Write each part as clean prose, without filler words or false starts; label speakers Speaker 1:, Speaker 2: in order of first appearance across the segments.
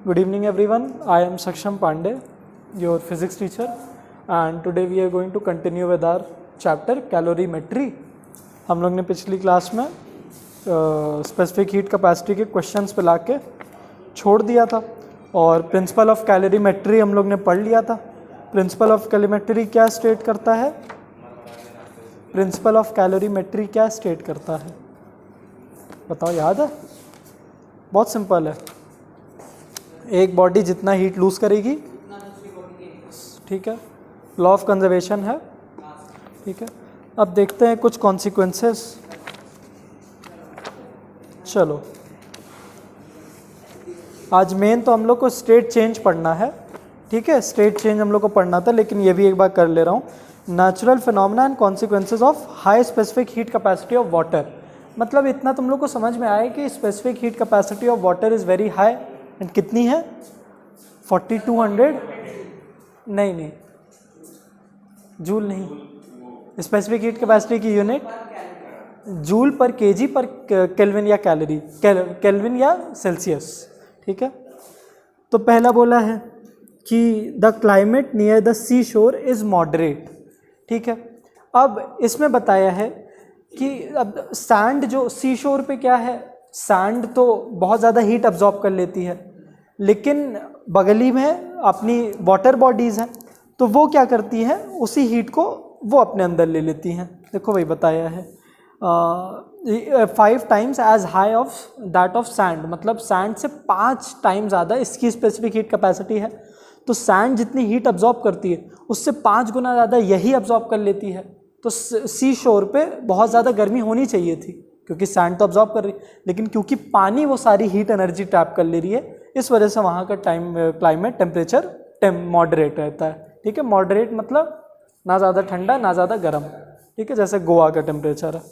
Speaker 1: Good evening everyone. I am Saksham Pandey, your physics teacher, and today we are going to continue with our chapter calorimetry. हम लोग ने पिछली class में specific heat capacity के questions पे लाके छोड़ दिया था और प्रिंसिपल ऑफ कैलोरीमेट्री हम लोग ने पढ़ लिया था. प्रिंसिपल ऑफ कैलोरीमेट्री क्या स्टेट करता है? प्रिंसिपल ऑफ कैलोरीमेट्री क्या स्टेट करता है? बताओ, याद है? बहुत सिंपल है. एक बॉडी जितना हीट लूज करेगी, ठीक है, लॉ ऑफ कंजर्वेशन है. ठीक है, अब देखते हैं कुछ कॉन्सिक्वेंसेस. चलो, आज मेन तो हम लोग को स्टेट चेंज पढ़ना है. ठीक है, स्टेट चेंज हम लोग को पढ़ना था, लेकिन ये भी एक बार कर ले रहा हूँ. Natural phenomena and consequences of high specific heat capacity of water. मतलब इतना तुम लोग को समझ में आया कि specific heat capacity of water is very high. And कितनी है? 4200. नहीं, जूल नहीं. स्पेसिफिक हीट कैपेसिटी की यूनिट जूल पर केजी पर केल्विन या कैलोरी, केल्विन या सेल्सियस. ठीक है, तो पहला बोला है कि the climate near the sea शोर इज़ मॉडरेट. ठीक है, अब इसमें बताया है कि अब सैंड जो सी शोर पे क्या है, सैंड तो बहुत ज़्यादा हीट अब्जॉर्ब कर लेती है, लेकिन बगली में अपनी वाटर बॉडीज़ हैं, तो वो क्या करती हैं, उसी हीट को वो अपने अंदर ले लेती हैं. देखो वही बताया है, 5 times as high of that of sand. मतलब सैंड से 5 टाइम ज़्यादा इसकी स्पेसिफिक हीट कैपेसिटी है. तो सैंड जितनी हीट अब्जॉर्ब करती है उससे 5 गुना ज़्यादा यही अब्जॉर्ब कर लेती है. तो सी शोर पे बहुत ज़्यादा गर्मी होनी चाहिए थी, क्योंकि सैंड तो अब्जॉर्ब कर रही, लेकिन क्योंकि पानी वो सारी हीट एनर्जी ट्रैप कर ले रही है, इस वजह से वहाँ का क्लाइमेट टेम्परेचर मॉडरेट रहता है. ठीक है, मॉडरेट मतलब ना ज़्यादा ठंडा ना ज़्यादा गर्म. ठीक है, जैसे गोवा का टेम्परेचर है.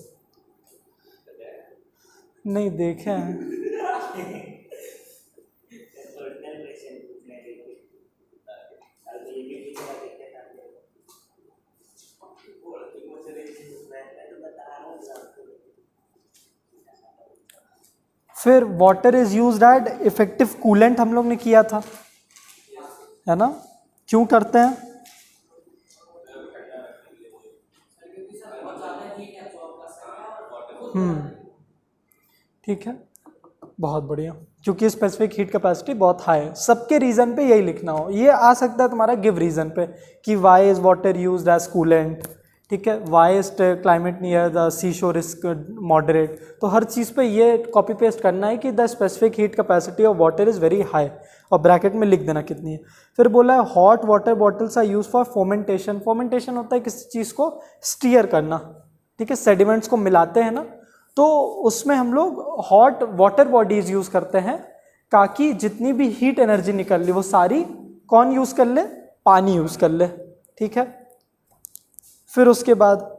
Speaker 1: नहीं देखे हैं? फिर water is used as effective coolant हम लोग ने किया था, है ना? क्यों करते हैं? ठीक है, बहुत बढ़िया. क्योंकि स्पेसिफिक हीट कैपेसिटी बहुत हाई है. सबके रीजन पे यही लिखना हो. ये आ सकता है तुम्हारा गिव रीजन पे कि why is water used as coolant. ठीक है, why is climate near the sea shore is moderate. तो हर चीज़ पे ये कॉपी पेस्ट करना है कि the specific heat capacity of water is very high, और ब्रैकेट में लिख देना कितनी है. फिर बोला है hot water bottles are use for fomentation. Fomentation होता है किसी चीज़ को स्टीयर करना. ठीक है, सेडिमेंट्स को मिलाते हैं ना, तो उसमें हम लोग हॉट वाटर बॉडीज यूज़ करते हैं ताकि जितनी भी हीट एनर्जी निकल ली वो सारी कौन यूज़ कर ले? पानी यूज़ कर ले. ठीक है, फिर उसके बाद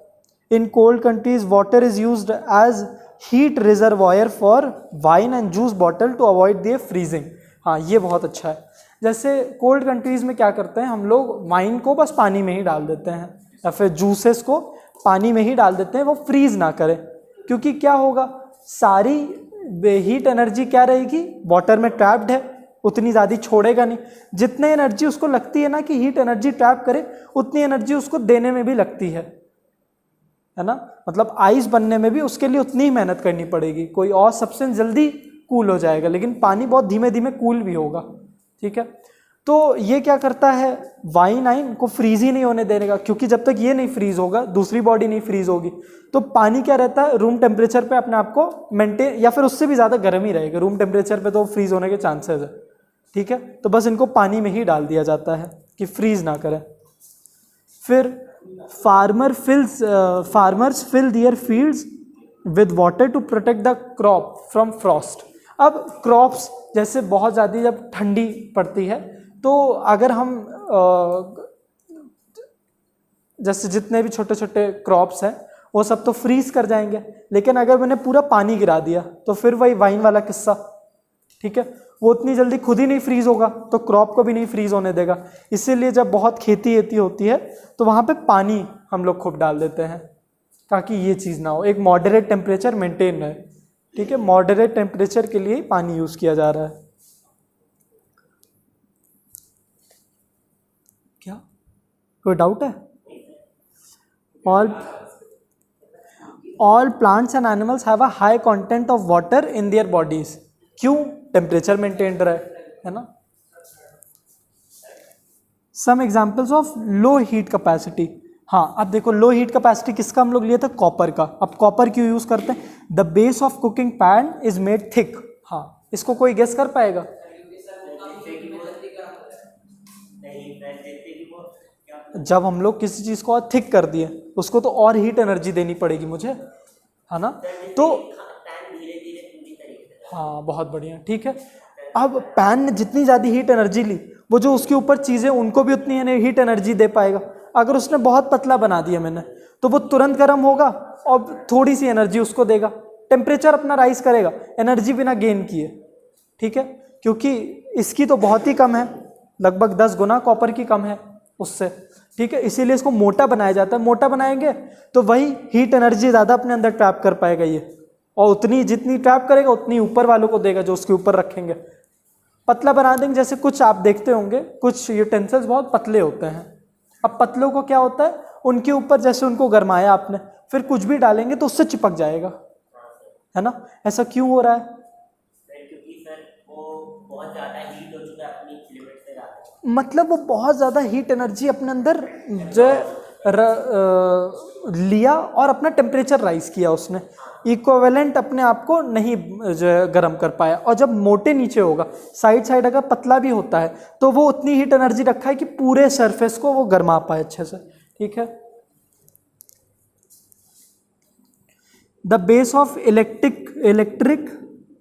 Speaker 1: in cold countries water is used as heat reservoir for wine and juice bottle to avoid their freezing. हाँ, ये बहुत अच्छा है. जैसे कोल्ड कंट्रीज में क्या करते हैं, हम लोग वाइन को बस पानी में ही डाल देते हैं, या फिर जूसेस को पानी में ही डाल देते हैं, वो फ्रीज ना करें. क्योंकि क्या होगा, सारी हीट एनर्जी क्या रहेगी, वाटर में ट्रैप्ड है, उतनी ज़्यादा छोड़ेगा नहीं. जितने एनर्जी उसको लगती है ना कि हीट एनर्जी ट्रैप करे, उतनी एनर्जी उसको देने में भी लगती है ना? मतलब आइस बनने में भी उसके लिए उतनी ही मेहनत करनी पड़ेगी. कोई और सब्सटेंस जल्दी कूल हो जाएगा, लेकिन पानी बहुत धीमे धीमे कूल भी होगा. ठीक है, तो ये क्या करता है, वाइन आइन को फ्रीज ही नहीं होने देगा, क्योंकि जब तक ये नहीं फ्रीज होगा दूसरी बॉडी नहीं फ्रीज होगी. तो पानी क्या रहता है, रूम टेम्परेचर पे अपने आप को मेंटेन, या फिर उससे भी ज़्यादा गर्म ही रहेगा. रूम टेम्परेचर पे तो फ्रीज होने के चांसेस है. ठीक है, तो बस इनको पानी में ही डाल दिया जाता है कि फ्रीज ना करें. फिर farmers fill their fields with water to protect the crop from frost. अब क्रॉप्स जैसे बहुत ज़्यादा जब ठंडी पड़ती है, तो अगर हम जैसे जितने भी छोटे छोटे क्रॉप्स हैं वो सब तो फ्रीज कर जाएंगे, लेकिन अगर मैंने पूरा पानी गिरा दिया तो फिर वही वाइन वाला किस्सा. ठीक है, वो उतनी जल्दी खुद ही नहीं फ्रीज होगा, तो क्रॉप को भी नहीं फ्रीज होने देगा. इसीलिए जब बहुत खेती होती है तो वहाँ पे पानी हम लोग खूब डाल देते हैं ताकि ये चीज़ ना हो, एक मॉडरेट टेम्परेचर मेंटेन रहे. ठीक है, मॉडरेट टेम्परेचर के लिए ही पानी यूज़ किया जा रहा है. कोई डाउट है? All plants and animals have a high content of water in their bodies. क्यों? टेम्परेचर मेंटेन रहे, है ना। Some examples of low heat capacity. हाँ, अब देखो लो हीट कैपेसिटी किसका हम लोग लिए थे? कॉपर का। अब कॉपर क्यों यूज करते हैं? The base of cooking pan is made thick. हाँ, इसको कोई गेस कर पाएगा? जब हम लोग किसी चीज को और थिक कर दिए उसको तो और हीट एनर्जी देनी पड़ेगी मुझे, है ना। तो हाँ, बहुत बढ़िया, ठीक है। अब पैन ने जितनी ज़्यादा हीट एनर्जी ली, वो जो उसके ऊपर चीज़ें उनको भी उतनी हीट एनर्जी दे पाएगा। अगर उसने बहुत पतला बना दिया मैंने, तो वो तुरंत गर्म होगा और थोड़ी सी एनर्जी उसको देगा, टेम्परेचर अपना राइज करेगा, एनर्जी बिना गेन किए, ठीक है। क्योंकि इसकी तो बहुत ही कम है, लगभग 10 गुना कॉपर की कम है उससे, ठीक है। इसीलिए इसको मोटा बनाया जाता है। मोटा बनाएंगे तो वही हीट एनर्जी ज़्यादा अपने अंदर ट्रैप कर पाएगा ये, और उतनी जितनी ट्रैप करेगा उतनी ऊपर वालों को देगा जो उसके ऊपर रखेंगे। पतला बना देंगे, जैसे कुछ आप देखते होंगे कुछ यूटेंसिल्स बहुत पतले होते हैं। अब पतलों को क्या होता है, उनके ऊपर जैसे उनको गरमाया आपने, फिर कुछ भी डालेंगे तो उससे चिपक जाएगा, है ना। ऐसा क्यों हो रहा है?
Speaker 2: क्योंकि सर वो बहुत ज़्यादा हीट हो चुका है अपनी लिमिट से ज़्यादा,
Speaker 1: मतलब वो बहुत ज़्यादा हीट एनर्जी अपने अंदर जो लिया और अपना टेम्परेचर राइज किया उसने, इक्विवेलेंट अपने आप को नहीं जो गर्म कर पाया। और जब मोटे नीचे होगा, साइड साइड अगर पतला भी होता है, तो वो उतनी हीट एनर्जी रखा है कि पूरे सरफेस को वो गर्मा पाए अच्छे से, ठीक है। The base of electric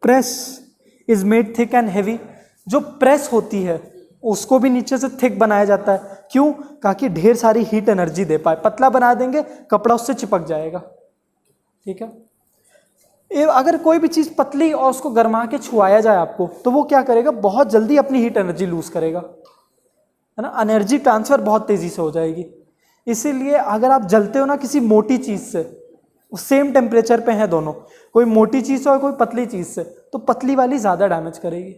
Speaker 1: press is made thick and heavy. जो प्रेस होती है उसको भी नीचे से थिक बनाया जाता है। क्यों? ताकि ढेर सारी हीट एनर्जी दे पाए। पतला बना देंगे, कपड़ा उससे चिपक जाएगा, ठीक है। अगर कोई भी चीज़ पतली और उसको गर्मा के छुआया जाए आपको, तो वो क्या करेगा, बहुत जल्दी अपनी हीट एनर्जी लूज करेगा, है ना। एनर्जी ट्रांसफर बहुत तेज़ी से हो जाएगी। इसीलिए अगर आप जलते हो ना किसी मोटी चीज़ से, सेम टेम्परेचर पे हैं दोनों, कोई मोटी चीज़ से और कोई पतली चीज़ से, तो पतली वाली ज़्यादा डैमेज करेगी,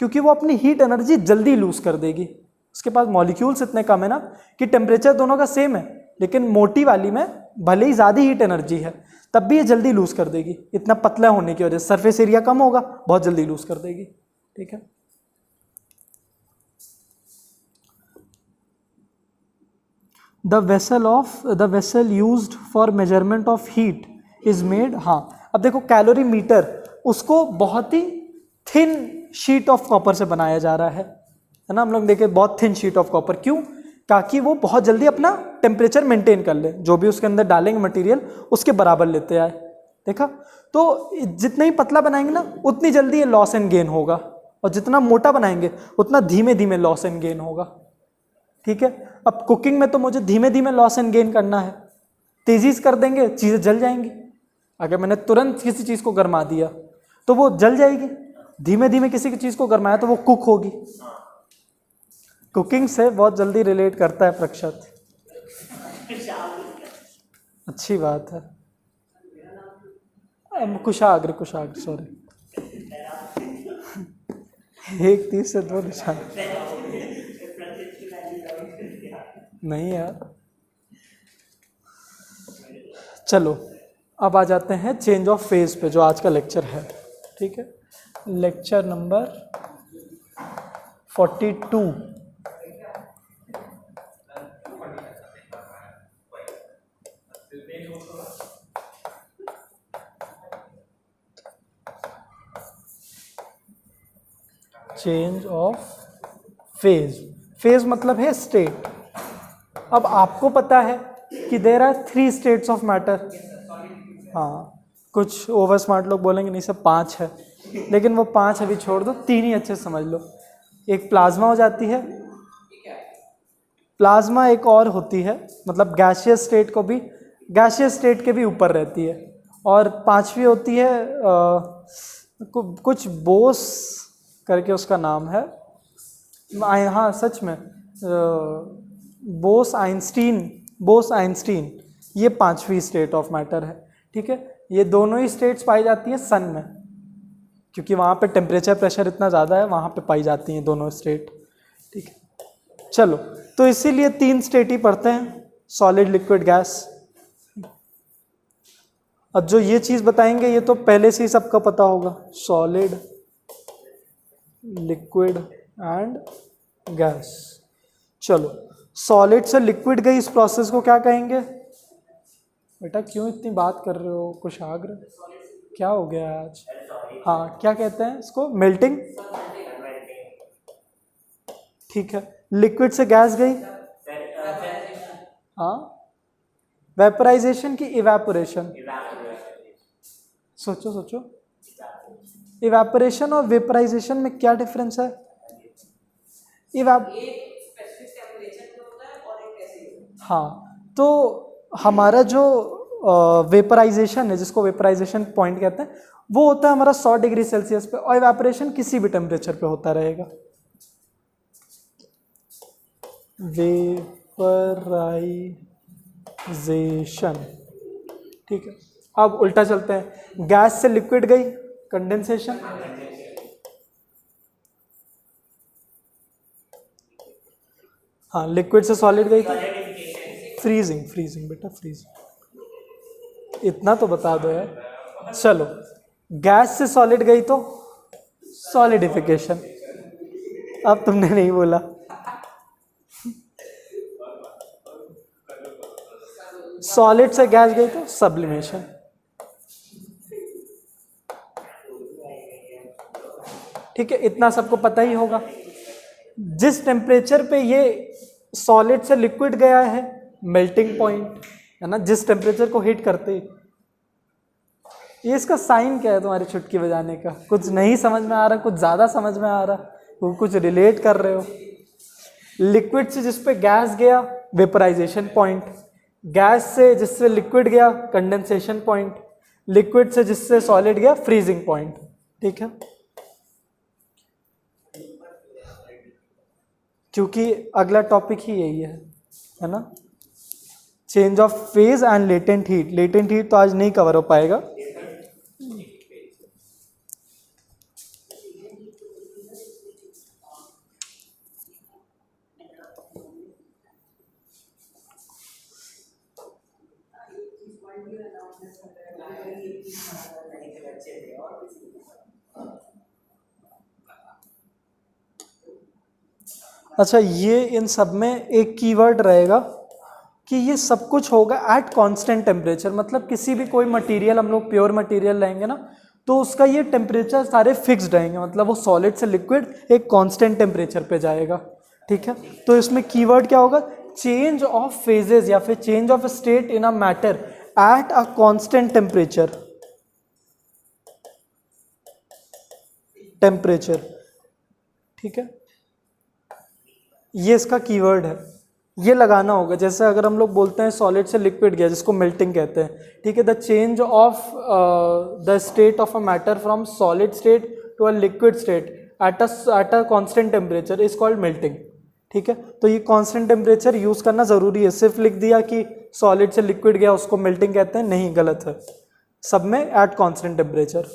Speaker 1: क्योंकि वो अपनी हीट एनर्जी जल्दी लूज कर देगी। उसके पास मॉलिक्यूल्स इतने कम है ना कि टेम्परेचर दोनों का सेम है, लेकिन मोटी वाली में भले ही ज़्यादा हीट एनर्जी है, तब भी ये जल्दी लूज कर देगी। इतना पतला होने की वजह से सरफेस एरिया कम होगा, बहुत जल्दी लूज कर देगी, ठीक है। The vessel used for measurement of heat is made. हाँ, अब देखो कैलोरीमीटर, उसको बहुत ही थिन शीट ऑफ कॉपर से बनाया जा रहा है ना। हम लोग देखें बहुत थिन शीट ऑफ कॉपर, क्यों? ताकि वो बहुत जल्दी अपना टेम्परेचर मेंटेन कर ले, जो भी उसके अंदर डालेंगे मटेरियल उसके बराबर लेते आए, देखा। तो जितना ही पतला बनाएंगे ना, उतनी जल्दी ये लॉस एंड गेन होगा, और जितना मोटा बनाएंगे उतना धीमे धीमे लॉस एंड गेन होगा, ठीक है। अब कुकिंग में तो मुझे धीमे धीमे लॉस एंड गेन करना है, तेजी से कर देंगे चीज़ें जल जाएंगी। अगर मैंने तुरंत किसी चीज़ को गरमा दिया तो वो जल जाएगी, धीमे धीमे किसी की चीज़ को गरमाया तो वो कुक होगी। कुकिंग से बहुत जल्दी रिलेट करता है प्रक्षत, अच्छी बात है। कुशाग्र सॉरी, 1 30 से 2 निशान नहीं यार। चलो अब आ जाते हैं चेंज ऑफ फेज पे, जो आज का लेक्चर है, ठीक है। Lecture number 42। Change of phase. Phase मतलब है स्टेट। अब आपको पता है कि there are 3 states of matter. हाँ, कुछ ओवर स्मार्ट लोग बोलेंगे नहीं सब 5 है, लेकिन वो 5 अभी छोड़ दो, 3 ही अच्छे से समझ लो। एक प्लाज्मा हो जाती है, प्लाज्मा एक और होती है, मतलब गैसियस स्टेट को भी, गैसियस स्टेट के भी ऊपर रहती है, और 5वीं होती है कुछ बोस करके उसका नाम है। हाँ सच में, बोस आइंस्टीन, ये 5वीं स्टेट ऑफ मैटर है, ठीक है। ये दोनों ही स्टेट्स पाई जाती हैं सन में, क्योंकि वहाँ पे टेम्परेचर प्रेशर इतना ज़्यादा है, वहाँ पे पाई जाती हैं दोनों स्टेट, ठीक है। चलो, तो इसीलिए 3 स्टेट ही पढ़ते हैं, सॉलिड, लिक्विड, गैस। अब जो ये चीज बताएंगे ये तो पहले से ही सबको पता होगा, सॉलिड, लिक्विड एंड गैस। चलो, सॉलिड से लिक्विड गई, इस प्रोसेस को क्या कहेंगे? बेटा क्यों इतनी बात कर रहे हो, कुशाग्र क्या हो गया आज? हाँ, क्या कहते हैं इसको? मेल्टिंग। ठीक है, लिक्विड से गैस गई, हाँ, वेपराइजेशन की इवेपोरेशन? सोचो सोचो, इवेपोरेशन और वेपराइजेशन में क्या डिफरेंस है? हाँ, तो हमारा जो वेपराइजेशन है, जिसको वेपराइजेशन पॉइंट कहते हैं, वो होता है हमारा 100 डिग्री सेल्सियस पे, और इवेपोरेशन किसी भी टेम्परेचर पे होता रहेगा। वेपराइजेशन, ठीक है। अब उल्टा चलते हैं, गैस से लिक्विड गई, कंडेंसेशन। हाँ, लिक्विड से सॉलिड गई तो फ्रीजिंग, फ्रीजिंग बेटा, फ्रीजिंग। इतना तो बता दो यार। चलो, गैस से सॉलिड गई तो सॉलिडिफिकेशन। अब तुमने नहीं बोला। सॉलिड से गैस गई तो सब्लिमेशन। ठीक है, इतना सबको पता ही होगा। जिस टेम्परेचर पे ये सॉलिड से लिक्विड गया है, मेल्टिंग पॉइंट है ना, जिस टेम्परेचर को हीट करते, ये इसका साइन क्या है तुम्हारी चुटकी बजाने का? कुछ नहीं समझ में आ रहा, कुछ ज़्यादा समझ में आ रहा, वो कुछ रिलेट कर रहे हो? लिक्विड से जिस पे गैस गया, वेपराइजेशन पॉइंट। गैस से जिससे लिक्विड गया, कंडेंसेशन पॉइंट। लिक्विड से जिससे सॉलिड गया, फ्रीजिंग पॉइंट। ठीक है, क्योंकि अगला टॉपिक ही यही है ना, change of phase and latent heat. Latent heat तो आज नहीं कवर हो पाएगा। अच्छा, ये इन सब में एक कीवर्ड रहेगा कि ये सब कुछ होगा एट कांस्टेंट टेम्परेचर। मतलब किसी भी कोई मटेरियल हम लोग प्योर मटेरियल लेंगे ना, तो उसका ये टेम्परेचर सारे फिक्स्ड रहेंगे। मतलब वो सॉलिड से लिक्विड एक कांस्टेंट टेम्परेचर पे जाएगा। ठीक है, तो इसमें कीवर्ड क्या होगा? चेंज ऑफ फेजेस या फिर change of state in a matter at a constant temperature. ठीक है, ये इसका कीवर्ड है, ये लगाना होगा। जैसे अगर हम लोग बोलते हैं सॉलिड से लिक्विड गया, जिसको मेल्टिंग कहते हैं, ठीक है, the change of the state of a matter from solid state to a liquid state at a constant temperature is called melting. ठीक है, तो ये कांस्टेंट टेम्परेचर यूज करना जरूरी है। सिर्फ लिख दिया कि सॉलिड से लिक्विड गया उसको मेल्टिंग कहते हैं, नहीं, गलत है। सब में एट कांस्टेंट टेम्परेचर।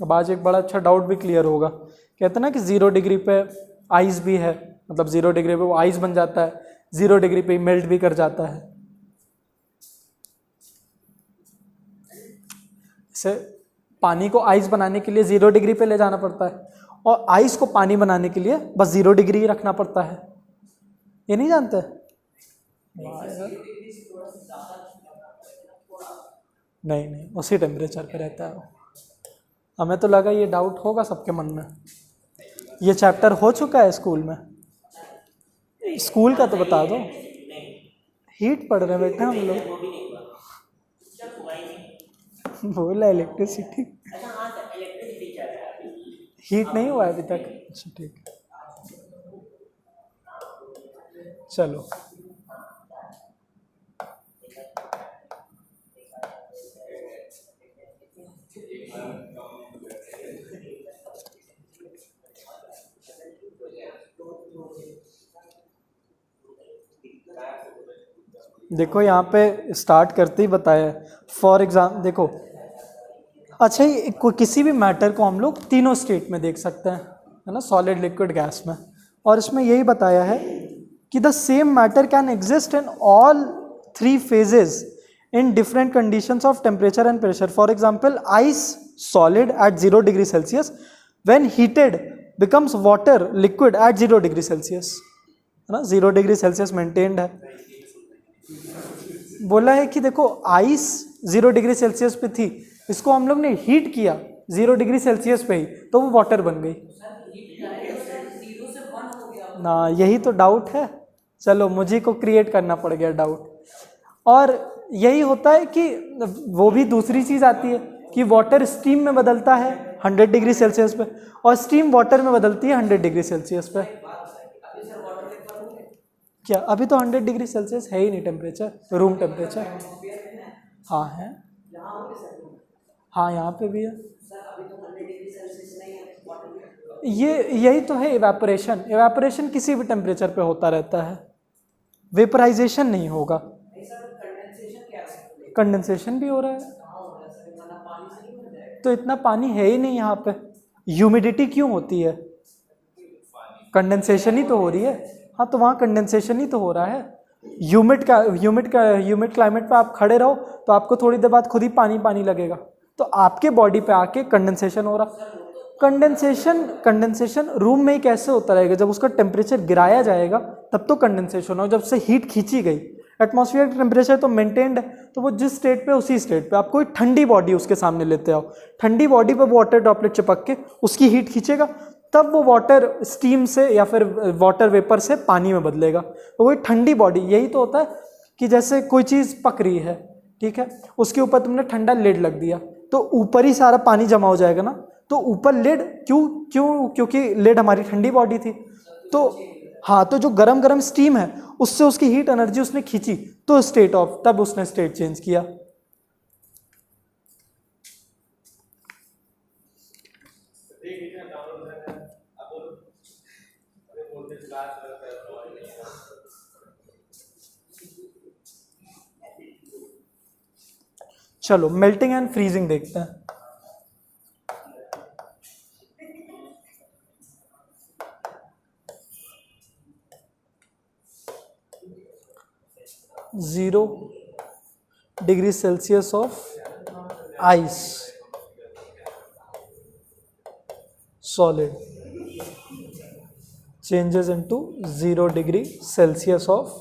Speaker 1: अब आज एक बड़ा अच्छा डाउट भी क्लियर होगा। कहते हैं ना कि 0 डिग्री पे आइस भी है, मतलब 0 डिग्री पे वो आइस बन जाता है, 0 डिग्री पे मेल्ट भी कर जाता है। जैसे पानी को आइस बनाने के लिए 0 डिग्री पे ले जाना पड़ता है, और आइस को पानी बनाने के लिए बस 0 डिग्री ही रखना पड़ता है। ये नहीं जानते? नहीं नहीं, उसी टेम्परेचर पे रहता है। हमें तो लगा ये डाउट होगा सबके मन में। ये चैप्टर हो चुका है स्कूल में? स्कूल का तो बता दो। हीट पढ़ रहे बेटा हम लोग। बोला इलेक्ट्रिसिटी, हीट नहीं हुआ अभी तक। अच्छा ठीक है, चलो। देखो यहाँ पे स्टार्ट करते ही बताया फॉर एग्जाम्पल। देखो, अच्छा, ये किसी भी मैटर को हम लोग तीनों स्टेट में देख सकते हैं। है ना, सॉलिड लिक्विड गैस में। और इसमें यही बताया है कि the same matter can exist in all 3 phases in different conditions of temperature and pressure. For example, ice solid at 0 degree Celsius when heated becomes water liquid at 0 degree Celsius, है ना, 0 degree Celsius maintained है। बोला है कि देखो ice 0 degree Celsius पे थी, इसको हम लोग ने हीट किया 0 डिग्री सेल्सियस पे ही, तो वो वाटर बन गई ना। यही तो डाउट है, चलो मुझे को क्रिएट करना पड़ गया डाउट। और यही होता है कि वो भी दूसरी चीज़ आती है कि वाटर स्टीम में बदलता है 100 डिग्री सेल्सियस पे, और स्टीम वाटर में बदलती है 100 डिग्री सेल्सियस पे। क्या अभी तो 100 डिग्री सेल्सियस है ही नहीं टेम्परेचर, रूम टेम्परेचर। हाँ है, हाँ यहाँ पे भी है। यही तो है इवेपोरेशन। इवेपोरेशन किसी भी टेम्परेचर पे होता रहता है, वेपराइजेशन नहीं होगा। कंडेंसेशन भी हो रहा है, तो इतना पानी है ही नहीं यहाँ पे। ह्यूमिडिटी क्यों होती है? कंडेंसेशन ही तो हो रही है। हाँ तो वहाँ कंडेंसेशन ही तो हो रहा है। ह्यूमिड क्लाइमेट पे आप खड़े रहो तो आपको थोड़ी देर बाद खुद ही पानी पानी लगेगा, तो आपके बॉडी पे आके कंडेंसेशन हो रहा। कंडेंसेशन रूम में ही कैसे होता रहेगा? जब उसका टेम्परेचर गिराया जाएगा तब तो कंडेंसेशन हो, जब से हीट खींची गई। एटमॉस्फेयर टेम्परेचर तो मेंटेन्ड है, तो वो जिस स्टेट पे उसी स्टेट पे। आप कोई ठंडी बॉडी उसके सामने लेते आओ, ठंडी बॉडी पे वाटर ड्रॉपलेट चिपक के उसकी हीट खींचेगा, तब वो वाटर स्टीम से या फिर वाटर वेपर से पानी में बदलेगा। तो वही ठंडी बॉडी, यही तो होता है कि जैसे कोई चीज़ पक रही है, ठीक है, उसके ऊपर तुमने ठंडा लिड लग दिया तो ऊपर ही सारा पानी जमा हो जाएगा ना। तो ऊपर लिड क्योंकि लिड हमारी ठंडी बॉडी थी, तो हाँ, तो जो गरम गरम स्टीम है उससे उसकी हीट एनर्जी उसने खींची, तो स्टेट ऑफ, तब उसने स्टेट चेंज किया। चलो मेल्टिंग एंड फ्रीजिंग देखते हैं। Zero degree Celsius of ice solid changes into 0 degree Celsius of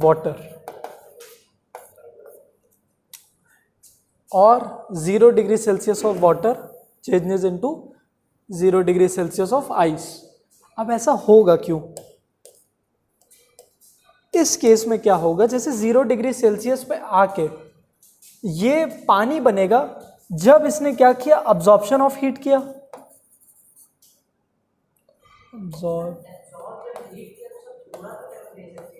Speaker 1: water, और 0 degree Celsius of water changes into 0 degree Celsius of ice। अब ऐसा होगा क्यों? इस केस में क्या होगा, जैसे 0 डिग्री सेल्सियस पे आके ये पानी बनेगा जब इसने क्या किया, अब्जॉर्प्शन ऑफ हीट किया।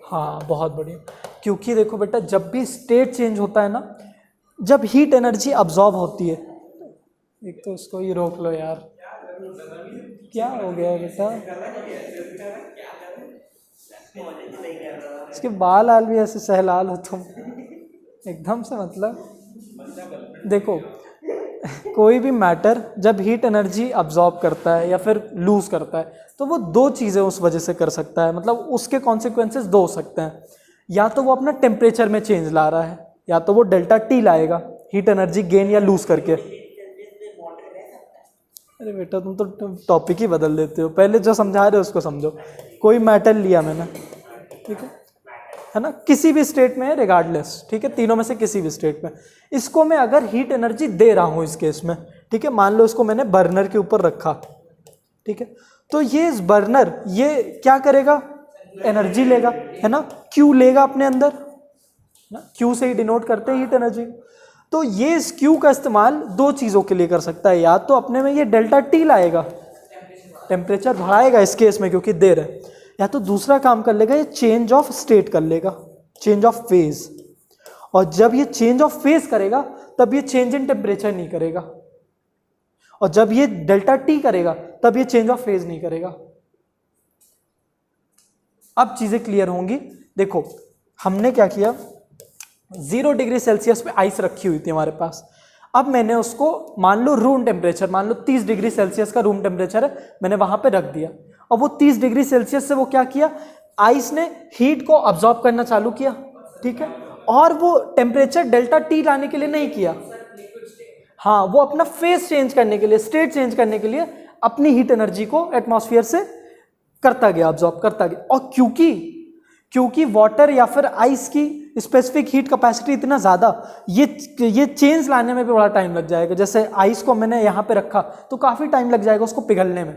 Speaker 1: हाँ बहुत बढ़िया, क्योंकि देखो बेटा जब भी स्टेट चेंज होता है ना, जब हीट एनर्जी अब्जॉर्ब होती है, एक तो इसको ही रोक लो यार, क्या हो गया बेटा, इसके बाल आल भी ऐसे सहलाल हो तुम एकदम से। मतलब देखो कोई भी मैटर जब हीट एनर्जी अब्जॉर्ब करता है या फिर लूज करता है, तो वो दो चीज़ें उस वजह से कर सकता है, मतलब उसके कॉन्सिक्वेंसेस दो हो सकते हैं। या तो वो अपना टेम्परेचर में चेंज ला रहा है, या तो वो डेल्टा टी लाएगा हीट एनर्जी गेन या लूज करके। अरे बेटा तुम तो टॉपिक ही बदल देते हो, पहले जो समझा रहे हो उसको समझो। कोई मैटर लिया मैंने, ठीक है ना, किसी भी स्टेट में है रिगार्डलेस, ठीक है, तीनों में से किसी भी स्टेट में, इसको मैं अगर हीट एनर्जी दे रहा हूँ इस केस में, ठीक है, मान लो इसको मैंने बर्नर के ऊपर रखा, ठीक है, तो ये इस बर्नर ये क्या करेगा, एनर्जी लेगा, है ना, क्यू लेगा अपने अंदर ना, क्यू से ही डिनोट करते हैं हीट एनर्जी। तो ये इस क्यू का इस्तेमाल दो चीज़ों के लिए कर सकता है, या तो अपने में ये डेल्टा टी लाएगा, टेम्परेचर बढ़ाएगा इस केस में क्योंकि दे रहा है, या तो दूसरा काम कर लेगा, ये चेंज ऑफ स्टेट कर लेगा, चेंज ऑफ फेज। और जब ये चेंज ऑफ फेज करेगा तब ये चेंज इन टेम्परेचर नहीं करेगा, और जब ये डेल्टा टी करेगा तब ये चेंज ऑफ फेज नहीं करेगा। अब चीजें क्लियर होंगी। देखो हमने क्या किया, 0 डिग्री सेल्सियस पे आइस रखी हुई थी हमारे पास। अब मैंने उसको मान लो रूम टेम्परेचर, मान लो 30 डिग्री सेल्सियस का रूम टेम्परेचर है, मैंने वहां पे रख दिया। और वो 30 डिग्री सेल्सियस से वो क्या किया, आइस ने हीट को अब्जॉर्ब करना चालू किया, ठीक है। और वो टेम्परेचर डेल्टा टी लाने के लिए नहीं किया, हाँ, वो अपना फेस चेंज करने के लिए, स्टेट चेंज करने के लिए अपनी हीट एनर्जी को एटमॉस्फेयर से करता गया, अब्जॉर्ब करता गया। और क्योंकि वाटर या फिर आइस की स्पेसिफिक हीट कैपेसिटी इतना ज़्यादा, ये चेंज लाने में भी बड़ा टाइम लग जाएगा। जैसे आइस को मैंने यहाँ पे रखा तो काफ़ी टाइम लग जाएगा उसको पिघलने में,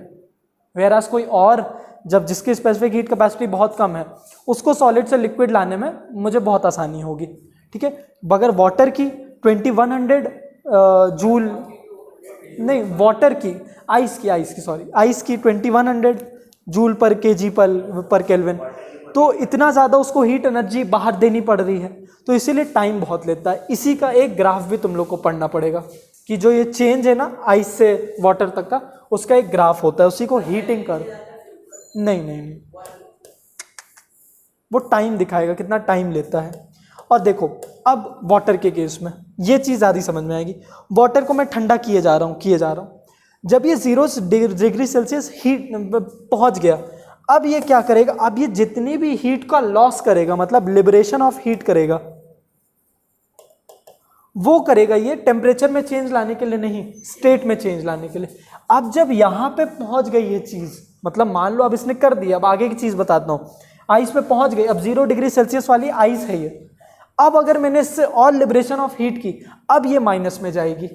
Speaker 1: वेरास कोई और जब जिसकी स्पेसिफिक हीट कैपेसिटी बहुत कम है उसको सॉलिड से लिक्विड लाने में मुझे बहुत आसानी होगी, ठीक है। बगैर वाटर की 2100 जूल नहीं, वाटर की, आइस की 2100 जूल पर केजी पर केल्विन, तो इतना ज़्यादा उसको हीट एनर्जी बाहर देनी पड़ रही है, तो इसीलिए टाइम बहुत लेता है। इसी का एक ग्राफ भी तुम लोग को पढ़ना पड़ेगा कि जो ये चेंज है ना आइस से वाटर तक का, उसका एक ग्राफ होता है, उसी को हीटिंग कर, नहीं, वो टाइम दिखाएगा कितना टाइम लेता है। और देखो अब वाटर के केस में ये चीज़ ज़्यादा समझ में आएगी। वाटर को मैं ठंडा किए जा रहा हूँ, जब ये 0 डिग्री सेल्सियस हीट पहुँच गया, अब ये क्या करेगा, अब ये जितनी भी हीट का लॉस करेगा, मतलब लिबरेशन ऑफ हीट करेगा, वो करेगा ये टेम्परेचर में चेंज लाने के लिए नहीं, स्टेट में चेंज लाने के लिए। अब जब यहाँ पे पहुँच गई ये चीज़, मतलब मान लो अब इसने कर दिया, अब आगे की चीज़ बताता हूँ, आइस पे पहुँच गई, अब 0 डिग्री सेल्सियस वाली आइस है ये। अब अगर मैंने इससे और लिबरेशन ऑफ हीट की, अब ये माइनस में जाएगी,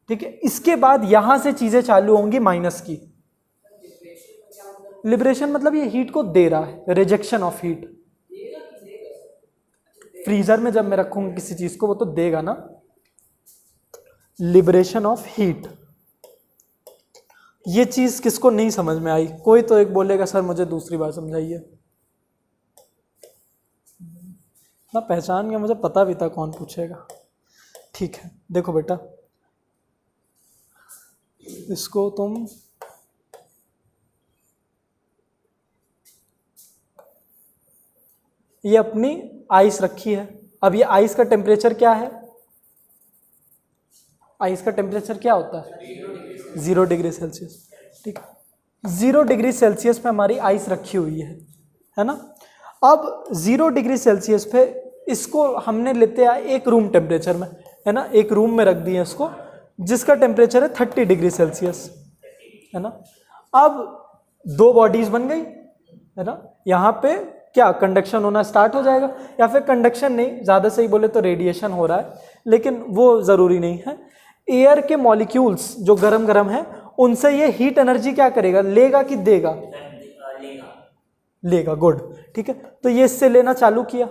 Speaker 1: ठीक है। इसके बाद यहां से चीजें चालू होंगी माइनस की। लिबरेशन मतलब ये हीट को दे रहा है, रिजेक्शन ऑफ हीट। फ्रीजर में जब मैं रखूंगा किसी चीज को वो तो देगा ना, लिबरेशन ऑफ हीट। ये चीज किसको नहीं समझ में आई, कोई तो एक बोलेगा सर मुझे दूसरी बार समझाइए ना, पहचान गया, मुझे पता भी था कौन पूछेगा। ठीक है, देखो बेटा, इसको तुम ये अपनी आइस रखी है। अब ये आइस का टेम्परेचर क्या है, आइस का टेम्परेचर क्या होता है 0 डिग्री सेल्सियस, ठीक है। 0 डिग्री सेल्सियस पे हमारी आइस रखी हुई है ना। अब 0 डिग्री सेल्सियस पे इसको हमने लेते आए एक रूम टेम्परेचर में, है ना, एक रूम में रख दिए इसको, जिसका टेम्परेचर है 30 डिग्री सेल्सियस, है ना। अब 2 बॉडीज बन गई, है ना। यहाँ पे क्या कंडक्शन होना स्टार्ट हो जाएगा, या फिर कंडक्शन नहीं, ज़्यादा सही बोले तो रेडिएशन हो रहा है, लेकिन वो ज़रूरी नहीं है। एयर के मॉलिक्यूल्स जो गरम गरम है, उनसे ये हीट एनर्जी क्या करेगा, लेगा कि देगा, लेगा, गुड, ठीक है। तो ये इससे लेना चालू किया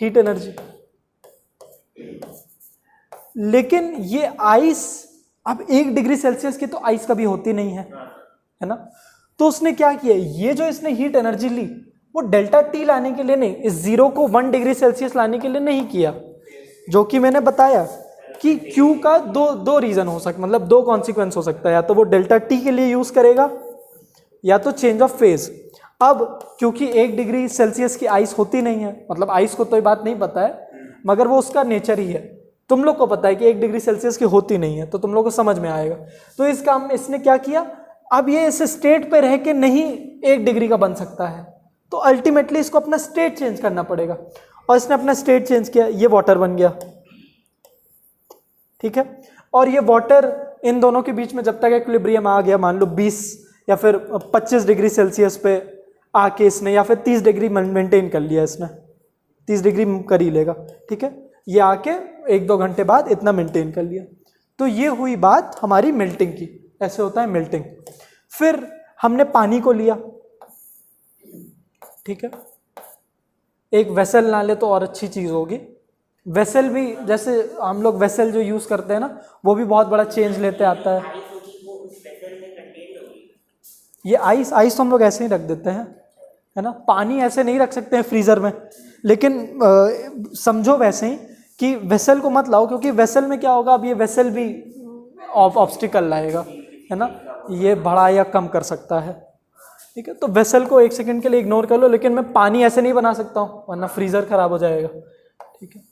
Speaker 1: हीट एनर्जी, लेकिन ये आइस अब 1 डिग्री सेल्सियस की तो आइस कभी होती नहीं है ना। तो उसने क्या किया, ये जो इसने हीट एनर्जी ली वो डेल्टा टी लाने के लिए नहीं, इस 0 को 1 डिग्री सेल्सियस लाने के लिए नहीं किया, जो कि मैंने बताया कि क्यू का दो रीजन हो सकता, मतलब 2 कॉन्सिक्वेंस हो सकता है, या तो वो डेल्टा टी के लिए यूज करेगा या तो चेंज ऑफ फेज। अब क्योंकि 1 डिग्री सेल्सियस की आइस होती नहीं है, मतलब आइस को तो ये बात नहीं पता है, मगर वो उसका नेचर ही है। तुम लोग को पता है कि 1 डिग्री सेल्सियस की होती नहीं है, तो तुम लोग को समझ में आएगा। तो इस काम इसने क्या किया, अब ये इस स्टेट पे रह के नहीं 1 डिग्री का बन सकता है, तो अल्टीमेटली इसको अपना स्टेट चेंज करना पड़ेगा, और इसने अपना स्टेट चेंज किया, ये वाटर बन गया, ठीक है। और ये वाटर इन दोनों के बीच में जब तक इक्विलिब्रियम आ गया, मान लो 20 या फिर 25 डिग्री सेल्सियस पे आके इसने, या फिर 30 डिग्री मेंटेन कर लिया इसने, 30 डिग्री कर ही लेगा, ठीक है। ये आके 1-2 घंटे बाद इतना मेंटेन कर लिया। तो ये हुई बात हमारी मेल्टिंग की, ऐसे होता है मेल्टिंग। फिर हमने पानी को लिया, ठीक है, एक वेसल ना ले तो और अच्छी चीज़ होगी। वेसल भी, जैसे हम लोग वेसल जो यूज़ करते हैं ना, वो भी बहुत बड़ा चेंज लेते आता है। ये आइस तो हम लोग ऐसे ही रख देते हैं, है ना। पानी ऐसे नहीं रख सकते हैं फ्रीज़र में, लेकिन समझो वैसे ही कि वेसल को मत लाओ, क्योंकि वेसल में क्या होगा, अब ये वेसल भी ऑब्स्टिकल लाएगा, है ना, ये बढ़ा या कम कर सकता है, ठीक है। तो वेसल को 1 सेकंड के लिए इग्नोर कर लो, लेकिन मैं पानी ऐसे नहीं बना सकता हूँ, वरना फ्रीज़र खराब हो जाएगा, ठीक है।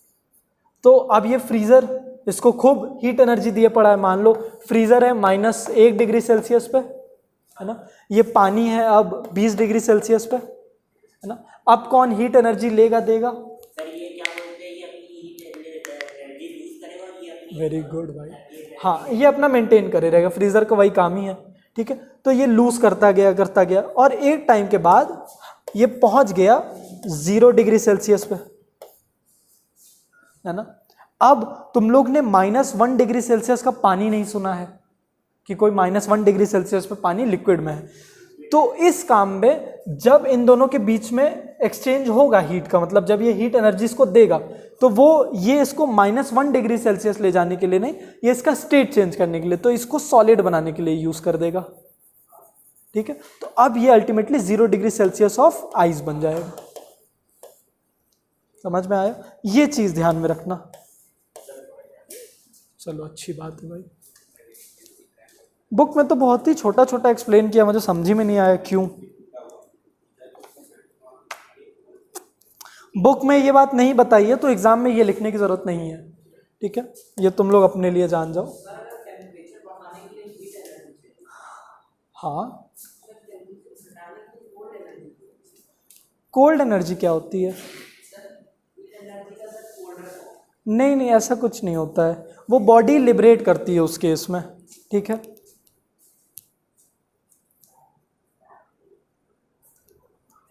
Speaker 1: तो अब ये फ्रीज़र इसको खूब हीट एनर्जी दिए पड़ा है। मान लो फ्रीजर है -1 डिग्री सेल्सियस पे, है ना, ये पानी है अब 20 डिग्री सेल्सियस पे, है ना। अब कौन हीट एनर्जी लेगा देगा?
Speaker 2: सर ये क्या बोलते हैं, ये अपनी हीट एनर्जी यूज करेगा और ये अपनी
Speaker 1: वेरी गुड भाई। हाँ, ये अपना मेंटेन करे रहेगा, फ्रीजर का वही काम ही है, ठीक है। तो ये लूज करता गया और एक टाइम के बाद ये पहुंच गया 0 डिग्री सेल्सियस पे, है ना। अब तुम लोग ने -1 डिग्री सेल्सियस का पानी नहीं सुना है कि कोई -1 डिग्री सेल्सियस पे पानी लिक्विड में है। तो इस काम में जब इन दोनों के बीच में एक्सचेंज होगा हीट का, मतलब जब ये हीट एनर्जी इसको देगा, तो वो ये इसको -1 डिग्री सेल्सियस ले जाने के लिए नहीं, ये इसका स्टेट चेंज करने के लिए, तो इसको सॉलिड बनाने के लिए यूज कर देगा, ठीक है। तो अब ये ultimately 0 degree Celsius of ice बन जाएगा। समझ में आया? ये चीज ध्यान में रखना। चलो अच्छी बात है भाई। बुक में तो बहुत ही छोटा छोटा एक्सप्लेन किया, मुझे समझ ही में नहीं आया क्यों। बुक में ये बात नहीं बताई है तो एग्जाम में ये लिखने की जरूरत नहीं है, ठीक है। ये तुम लोग अपने लिए जान जाओ। हाँ, कोल्ड एनर्जी क्या होती है? नहीं, ऐसा कुछ नहीं होता है, वो बॉडी लिबरेट करती है उस केस में, ठीक है।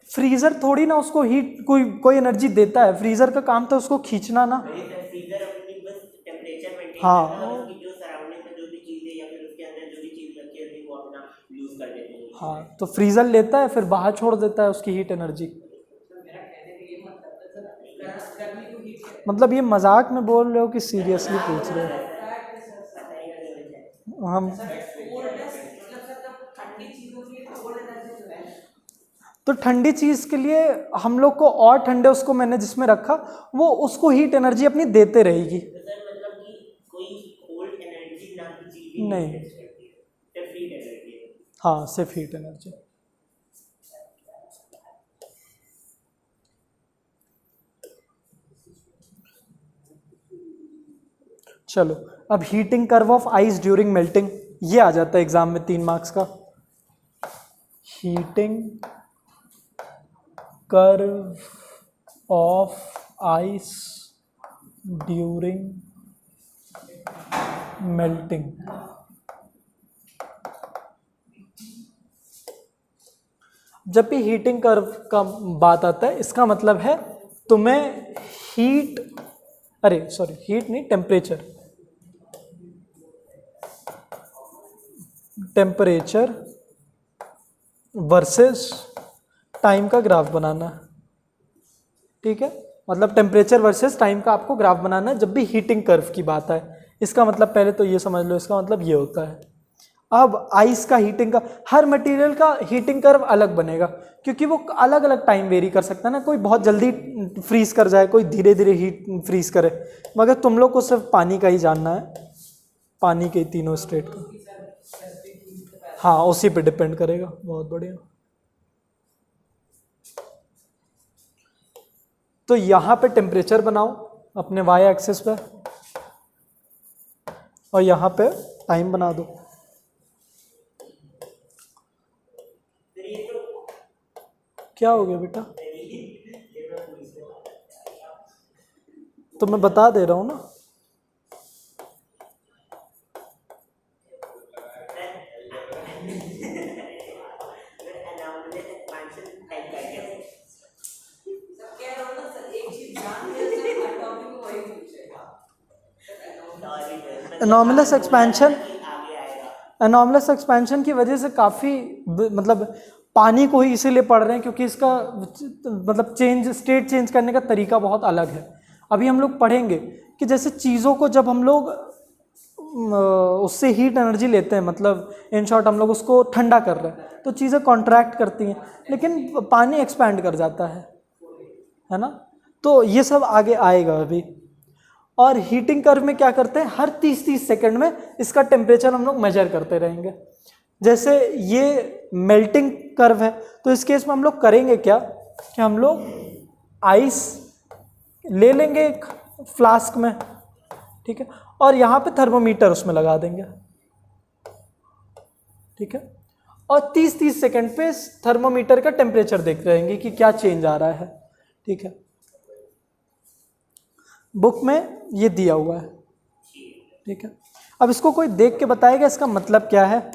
Speaker 1: फ्रीजर थोड़ी ना उसको हीट कोई एनर्जी देता है, फ्रीजर का काम तो उसको खींचना ना।
Speaker 2: फ्रीजर अपनी बस टेम्परेचर मेंटेन
Speaker 1: हाँ,
Speaker 2: करता है, उसकी जो सराउंडिंग में जो भी चीजें या फिर उसके अंदर जो भी चीज रखी होती है वो अपना यूज कर देते हैं।
Speaker 1: हाँ, तो फ्रीजर लेता है फिर बाहर छोड़ देता है उसकी हीट एनर्जी। मतलब ये मजाक में बोल रहे हो कि सीरियसली पूछ रहे हो? हम तो ठंडी चीज के लिए हम लोग को और ठंडे उसको मैंने जिसमें रखा वो उसको हीट एनर्जी अपनी देते रहेगी।
Speaker 2: तो सर मतलब कि कोई कोल्ड एनर्जी नाम की चीज ही
Speaker 1: नहीं,
Speaker 2: सिर्फ हीट एनर्जी है।
Speaker 1: हाँ, सिर्फ हीट एनर्जी। चलो अब heating curve of ice during melting, ये आ जाता है एग्जाम में 3 मार्क्स का। Heating curve of ice during melting. जब भी हीटिंग कर्व का बात आता है इसका मतलब है तुम्हें हीट नहीं, टेम्परेचर वर्सेस टाइम का ग्राफ बनाना है, ठीक है। मतलब टेम्परेचर वर्सेस टाइम का आपको ग्राफ बनाना है जब भी हीटिंग कर्व की बात आए। इसका मतलब पहले तो ये समझ लो, इसका मतलब ये होता है। अब आइस का हीटिंग का, हर मटेरियल का हीटिंग कर्व अलग बनेगा क्योंकि वो अलग अलग टाइम वेरी कर सकता है ना। कोई बहुत जल्दी फ्रीज कर जाए, कोई धीरे धीरे हीट फ्रीज करे, मगर तुम लोग को सिर्फ पानी का ही जानना है, पानी के तीनों स्टेट का। हाँ, उसी पे डिपेंड करेगा। बहुत बढ़िया। तो यहाँ पे टेम्परेचर बनाओ अपने वाई एक्सिस पे और यहाँ पे टाइम बना दो। क्या हो गया बेटा? तो मैं बता दे रहा हूँ ना। एनॉर्मलस एक्सपेंशन की वजह से काफ़ी मतलब पानी को ही इसीलिए पढ़ रहे हैं क्योंकि इसका मतलब स्टेट चेंज करने का तरीका बहुत अलग है। अभी हम लोग पढ़ेंगे कि जैसे चीज़ों को जब हम लोग उससे हीट एनर्जी लेते हैं, मतलब इन शॉर्ट हम लोग उसको ठंडा कर रहे हैं तो चीज़ें कॉन्ट्रैक्ट करती हैं, लेकिन पानी एक्सपैंड कर जाता है ना। तो ये सब आगे आएगा अभी। और हीटिंग कर्व में क्या करते हैं, हर 30-30 सेकंड में इसका टेम्परेचर हम लोग मेजर करते रहेंगे। जैसे ये मेल्टिंग कर्व है तो इस केस में हम लोग करेंगे क्या कि हम लोग आइस ले लेंगे एक फ्लास्क में, ठीक है, और यहाँ पे थर्मोमीटर उसमें लगा देंगे, ठीक है। और 30-30 सेकंड पे थर्मोमीटर का टेम्परेचर देख रहेंगे कि क्या चेंज आ रहा है, ठीक है। बुक में ये दिया हुआ है, ठीक है। अब इसको कोई देख के बताएगा इसका मतलब क्या है,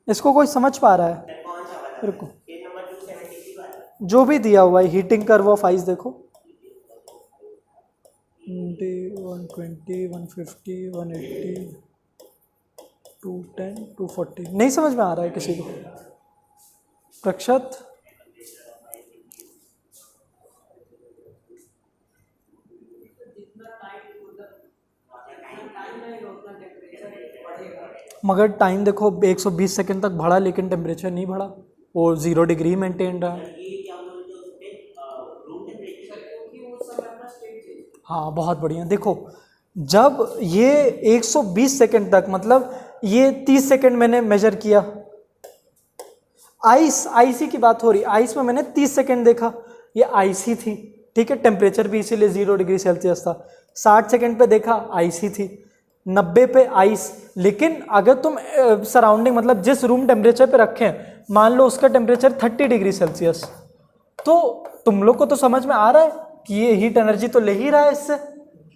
Speaker 1: इसको कोई समझ पा रहा है? रुको, जो भी दिया हुआ है हीटिंग कर्व ऑफ आइस देखो, 120, 150, 180, 210, 240, नहीं समझ में आ रहा है किसी को? प्रक्षत, मगर टाइम देखो 120 सेकंड तक बढ़ा लेकिन टेम्परेचर नहीं बढ़ा, वो 0 डिग्री मेंटेन रहा। हाँ बहुत बढ़िया। देखो जब ये 120 सेकंड तक, मतलब ये 30 सेकंड मैंने मेजर किया, आईसी की बात हो रही, आइस में मैंने 30 सेकंड देखा, ये आईसी थी, ठीक है। टेम्परेचर भी इसीलिए 0 डिग्री सेल्सियस था। 60 सेकंड पे देखा आईसी थी, 90 पे आइस। लेकिन अगर तुम सराउंडिंग मतलब जिस रूम टेम्परेचर पे रखें, मान लो उसका टेम्परेचर 30 डिग्री सेल्सियस, तो तुम लोग को तो समझ में आ रहा है कि ये हीट एनर्जी तो ले ही रहा है इससे।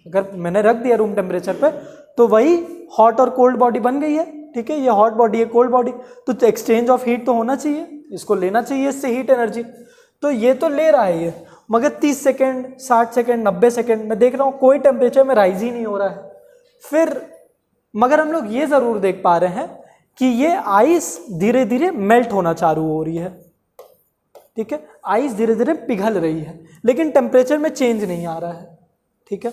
Speaker 1: अगर मैंने रख दिया रूम टेम्परेचर पे तो वही हॉट और कोल्ड बॉडी बन गई है, ठीक है। ये हॉट बॉडी है, कोल्ड बॉडी, तो एक्सचेंज ऑफ हीट तो होना चाहिए, इसको लेना चाहिए इससे हीट एनर्जी। तो ये तो ले रहा है ये, मगर 30 सेकेंड, 60 सेकेंड, 90 सेकेंड मैं देख रहा हूँ कोई टेम्परेचर में राइज ही नहीं हो रहा है। फिर मगर हम लोग ये ज़रूर देख पा रहे हैं कि ये आइस धीरे धीरे मेल्ट होना चालू हो रही है, ठीक है। आइस धीरे धीरे पिघल रही है लेकिन टेम्परेचर में चेंज नहीं आ रहा है, ठीक है।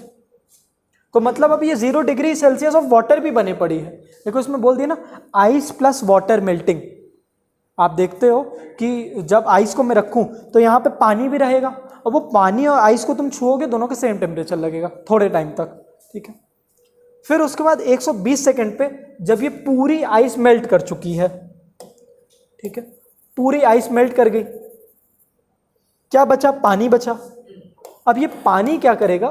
Speaker 1: तो मतलब अब ये 0 डिग्री सेल्सियस ऑफ वाटर भी बने पड़ी है। देखो इसमें बोल दिया ना, आइस प्लस वाटर मेल्टिंग। आप देखते हो कि जब आइस को मैं रखूं तो यहाँ पे पानी भी रहेगा, और वो पानी और आइस को तुम छुओगे दोनों का सेम टेम्परेचर लगेगा थोड़े टाइम तक, ठीक है। फिर उसके बाद 120 सेकेंड पे जब ये पूरी आइस मेल्ट कर चुकी है, ठीक है, पूरी आइस मेल्ट कर गई, क्या बचा? पानी बचा। अब ये पानी क्या करेगा?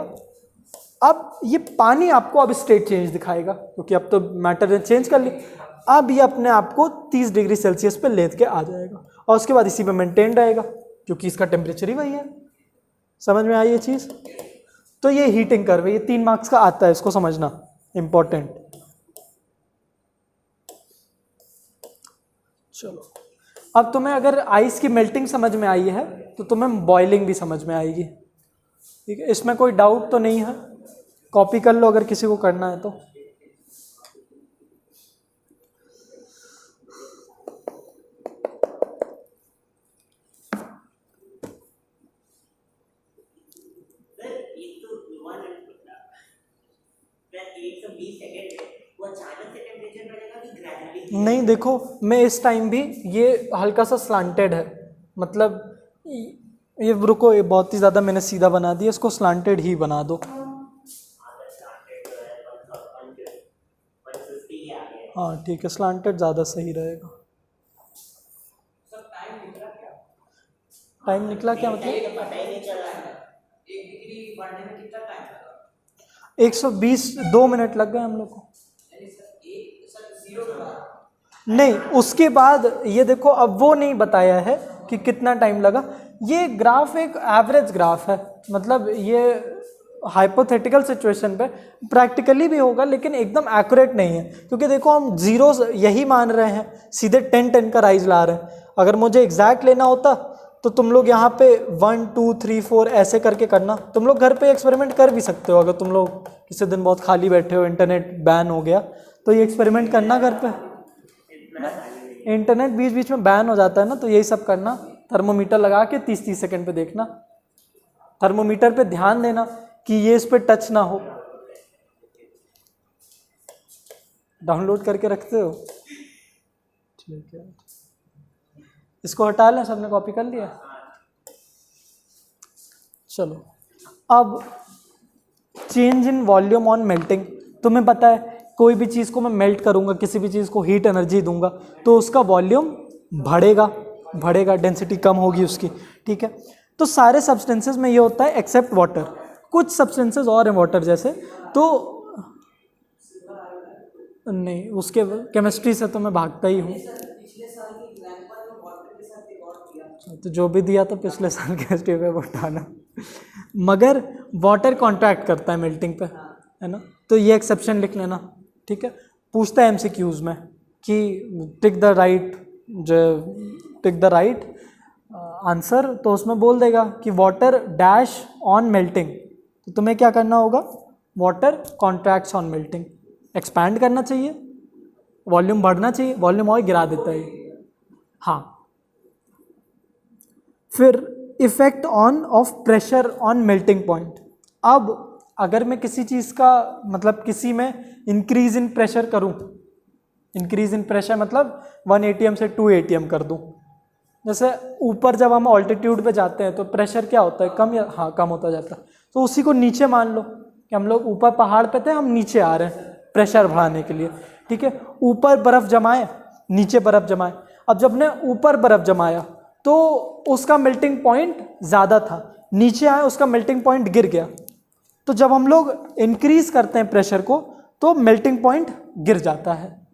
Speaker 1: अब ये पानी आपको अब स्टेट चेंज दिखाएगा, क्योंकि अब तो मैटर ने चेंज कर ली। अब ये अपने आप को 30 डिग्री सेल्सियस पे लेट के आ जाएगा और उसके बाद इसी पे मेंटेन रहेगा क्योंकि इसका टेम्परेचर ही वही है। समझ में आई ये चीज़? तो ये हीटिंग कर्व है, ये 3 मार्क्स का आता है, इसको समझना इंपॉर्टेंट। चलो अब तुम्हें अगर आइस की मेल्टिंग समझ में आई है तो तुम्हें बॉइलिंग भी समझ में आएगी, ठीक है। इसमें कोई डाउट तो नहीं है? कॉपी कर लो अगर किसी को करना है तो। नहीं देखो, मैं इस टाइम भी ये हल्का सा स्लांटेड है, मतलब ये रुको, ये बहुत ही ज़्यादा मैंने सीधा बना दिया, इसको स्लांटेड ही बना दो। हाँ ठीक है, स्लांटेड ज़्यादा सही रहेगा। टाइम निकला क्या मतलब? 120 2 मिनट लग गए हम लोग को। नहीं, उसके बाद ये देखो, अब वो नहीं बताया है कि कितना टाइम लगा। ये ग्राफ एक एवरेज ग्राफ है, मतलब ये हाइपोथेटिकल सिचुएशन पे प्रैक्टिकली भी होगा लेकिन एकदम एक्यूरेट नहीं है, क्योंकि देखो हम जीरो यही मान रहे हैं, सीधे 10-10 का राइज ला रहे हैं। अगर मुझे एग्जैक्ट लेना होता तो तुम लोग यहाँ पे 1 2 3 4 ऐसे करके करना। तुम लोग घर पे एक्सपेरिमेंट कर भी सकते हो, अगर तुम लोग किसी दिन बहुत खाली बैठे हो, इंटरनेट बैन हो गया तो ये एक्सपेरिमेंट करना घर पे। इंटरनेट बीच बीच में बैन हो जाता है ना, तो यही सब करना। थर्मोमीटर लगा के 30-30 सेकंड पे देखना, थर्मोमीटर पे ध्यान देना कि ये इस पे टच ना हो। डाउनलोड करके रखते हो? ठीक है, इसको हटा लें, सबने कॉपी कर लिया। चलो अब change in volume on melting. तुम्हें पता है कोई भी चीज़ को मैं मेल्ट करूंगा, किसी भी चीज़ को हीट एनर्जी दूंगा तो उसका वॉल्यूम बढ़ेगा, डेंसिटी कम होगी उसकी, ठीक है। तो सारे सब्सटेंसेस में ये होता है एक्सेप्ट वाटर। कुछ सब्सटेंसेस और हैं वाटर जैसे, तो नहीं, उसके केमिस्ट्री से तो मैं भागता ही हूँ। तो जो भी दिया तो पिछले साल केमिस्ट्री पे वो उठाना। मगर वाटर कॉन्ट्रैक्ट करता है मेल्टिंग पे, है ना, तो ये एक्सेप्शन लिख लेना, ठीक है। पूछता है एमसीक्यूज में कि टिक द राइट आंसर, तो उसमें बोल देगा कि वाटर डैश ऑन मेल्टिंग, तो तुम्हें क्या करना होगा, water contracts on melting, expand करना चाहिए, वॉल्यूम बढ़ना चाहिए, वॉल्यूम और गिरा देता है। हाँ, फिर effect of pressure on melting point. अब अगर मैं किसी चीज़ का मतलब किसी में इंक्रीज इन प्रेशर करूं, इंक्रीज इन प्रेशर मतलब 1 atm से 2 atm कर दूं, जैसे ऊपर जब हम ऑल्टीट्यूड पे जाते हैं तो प्रेशर क्या होता है, कम या हाँ कम होता जाता है। तो उसी को नीचे मान लो कि हम लोग ऊपर पहाड़ पे थे, हम नीचे आ रहे हैं प्रेशर बढ़ाने के लिए, ठीक है। ऊपर बर्फ़ जमाए, नीचे बर्फ़ जमाए। अब जब ने ऊपर बर्फ़ जमाया तो उसका मेल्टिंग पॉइंट ज़्यादा था, नीचे आए उसका मेल्टिंग पॉइंट गिर गया। तो जब हम लोग इंक्रीज करते हैं प्रेशर को तो मेल्टिंग पॉइंट गिर जाता है।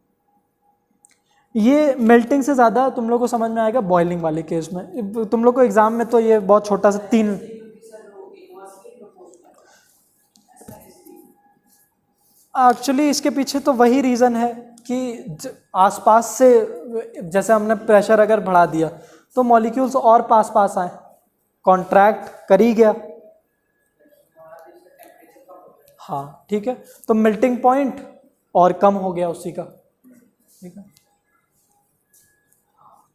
Speaker 1: ये मेल्टिंग से ज़्यादा तुम लोग को समझ में आएगा बॉइलिंग वाले केस में। तुम लोग को एग्जाम में तो ये बहुत छोटा सा 3 एक्चुअली इसके पीछे तो वही रीज़न है कि आसपास से जैसे हमने प्रेशर अगर बढ़ा दिया तो मॉलिक्यूल्स और पास पास आए, कॉन्ट्रैक्ट कर ही गया। हाँ ठीक है, तो मेल्टिंग पॉइंट और कम हो गया उसी का, ठीक है।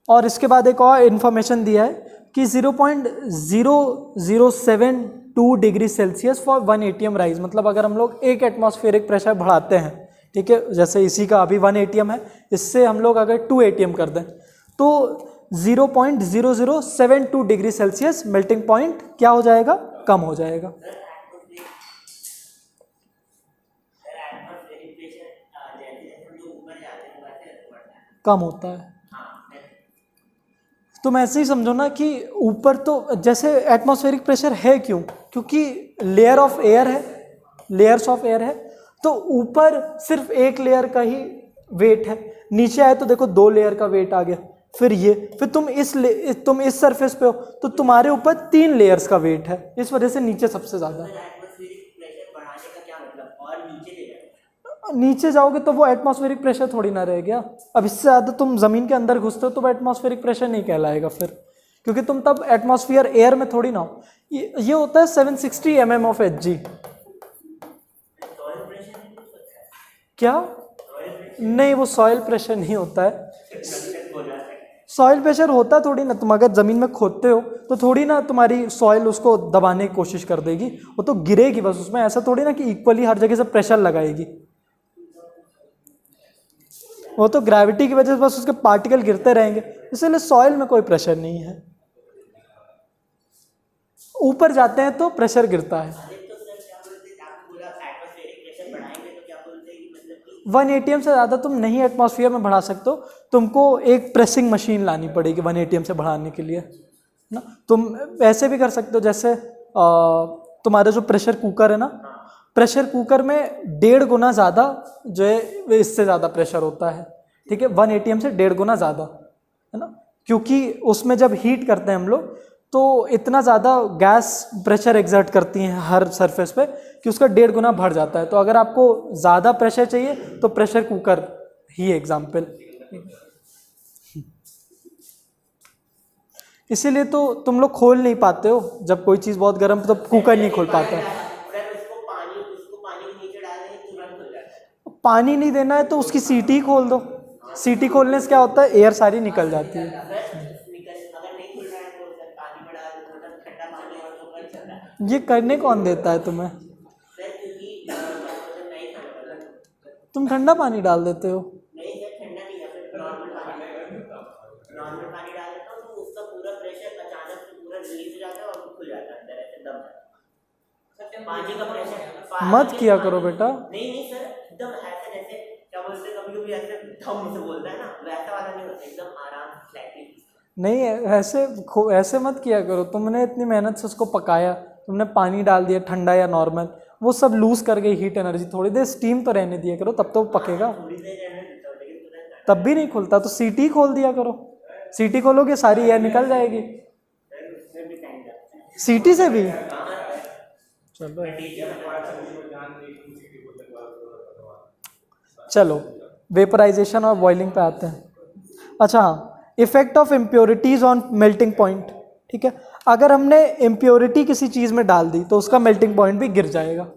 Speaker 1: और इसके बाद एक और इन्फॉर्मेशन दिया है कि 0.0072 degree Celsius for 1 atm rise, मतलब अगर हम लोग 1 एटमॉस्फेरिक प्रेशर बढ़ाते हैं, ठीक है, जैसे इसी का अभी 1 atm है, इससे हम लोग अगर 2 atm कर दें तो 0.0072 डिग्री सेल्सियस मेल्टिंग पॉइंट क्या हो जाएगा, कम हो जाएगा। कम होता है। तुम ऐसे ही समझो ना कि ऊपर तो जैसे एटमॉस्फेरिक प्रेशर है क्यों, क्योंकि लेयर ऑफ एयर है, लेयर्स ऑफ एयर है, तो ऊपर सिर्फ एक लेयर का ही वेट है, नीचे आए तो देखो 2 लेयर का वेट आ गया, फिर ये, फिर तुम इस सरफेस पे हो तो तुम्हारे ऊपर 3 लेयर्स का वेट है, इस वजह से नीचे सबसे ज़्यादा है। नीचे जाओगे तो वो एटमॉस्फेरिक प्रेशर थोड़ी ना रह गया। अब इससे ज़्यादा तुम ज़मीन के अंदर घुसते हो तो वो एटमॉस्फेरिक प्रेशर नहीं कहलाएगा फिर, क्योंकि तुम तब एटमॉस्फेयर एयर में थोड़ी ना हो। ये होता है 760 mm ऑफ Hg। क्या? नहीं, वो सॉइल प्रेशर नहीं होता है। सॉइल प्रेशर होता थोड़ी ना, तुम अगर ज़मीन में खोदते हो तो थोड़ी ना तुम्हारी सॉइल उसको दबाने की कोशिश कर देगी, वो तो गिरेगी बस, उसमें ऐसा थोड़ी ना कि इक्वली हर जगह से प्रेशर लगाएगी। वो तो ग्रेविटी की वजह से बस उसके पार्टिकल गिरते रहेंगे, इसलिए सॉइल में कोई प्रेशर नहीं है। ऊपर जाते हैं तो प्रेशर गिरता है। 1 atm से ज़्यादा तुम नहीं एटमॉस्फेयर में बढ़ा सकते हो, तुमको एक प्रेसिंग मशीन लानी पड़ेगी 1 atm से बढ़ाने के लिए ना। तुम ऐसे भी कर सकते हो, जैसे तुम्हारा जो प्रेशर कुकर है ना, प्रेशर कुकर में 1.5 गुना ज़्यादा जो है इससे ज़्यादा प्रेशर होता है, ठीक है, 1 atm से 1.5 गुना ज़्यादा, है ना, क्योंकि उसमें जब हीट करते हैं हम लोग तो इतना ज़्यादा गैस प्रेशर एग्जर्ट करती हैं हर सरफेस पे कि उसका 1.5 गुना बढ़ जाता है। तो अगर आपको ज़्यादा प्रेशर चाहिए तो प्रेशर कुकर ही एग्जाम्पल। इसीलिए तो तुम लोग खोल नहीं पाते हो, जब कोई चीज़ बहुत गर्म तो कुकर नहीं खोल पाता। पानी नहीं देना है तो उसकी सीटी खोल दो, सीटी खोलने से क्या होता है, एयर सारी निकल जाती है। ये करने कौन देता है तुम्हें? तुम ठंडा पानी डाल देते हो। मत किया करो बेटा।
Speaker 2: नहीं सर, एकदम ऐसे जैसे क्या बोलते हैं, कभी कभी ऐसे थम से बोलता है ना, वैसा वाला नहीं होता, एकदम आराम फ्लैटली।
Speaker 1: नहीं ऐसे मत किया करो, तुमने इतनी मेहनत से उसको पकाया, तुमने पानी डाल दिया ठंडा या नॉर्मल, वो सब लूज कर गई हीट एनर्जी। थोड़ी देर स्टीम तो रहने दिया करो, तब तो वो पकेगा।
Speaker 2: थोड़ी देर रहने देता हूँ लेकिन तुरंत
Speaker 1: तब भी नहीं खुलता तो सीटी खोल दिया करो। सीटी खोलोगे सारी एयर निकल जाएगी।
Speaker 2: उसमें भी टाइम लगता है।
Speaker 1: सीटी से भी
Speaker 2: हाँ,
Speaker 1: चलो
Speaker 2: टीचर
Speaker 1: चलो वेपराइजेशन और बॉइलिंग पे आते हैं। अच्छा हाँ, effect of impurities on melting point. ठीक है, अगर हमने इम्प्योरिटी किसी चीज में डाल दी तो उसका मेल्टिंग पॉइंट भी गिर जाएगा।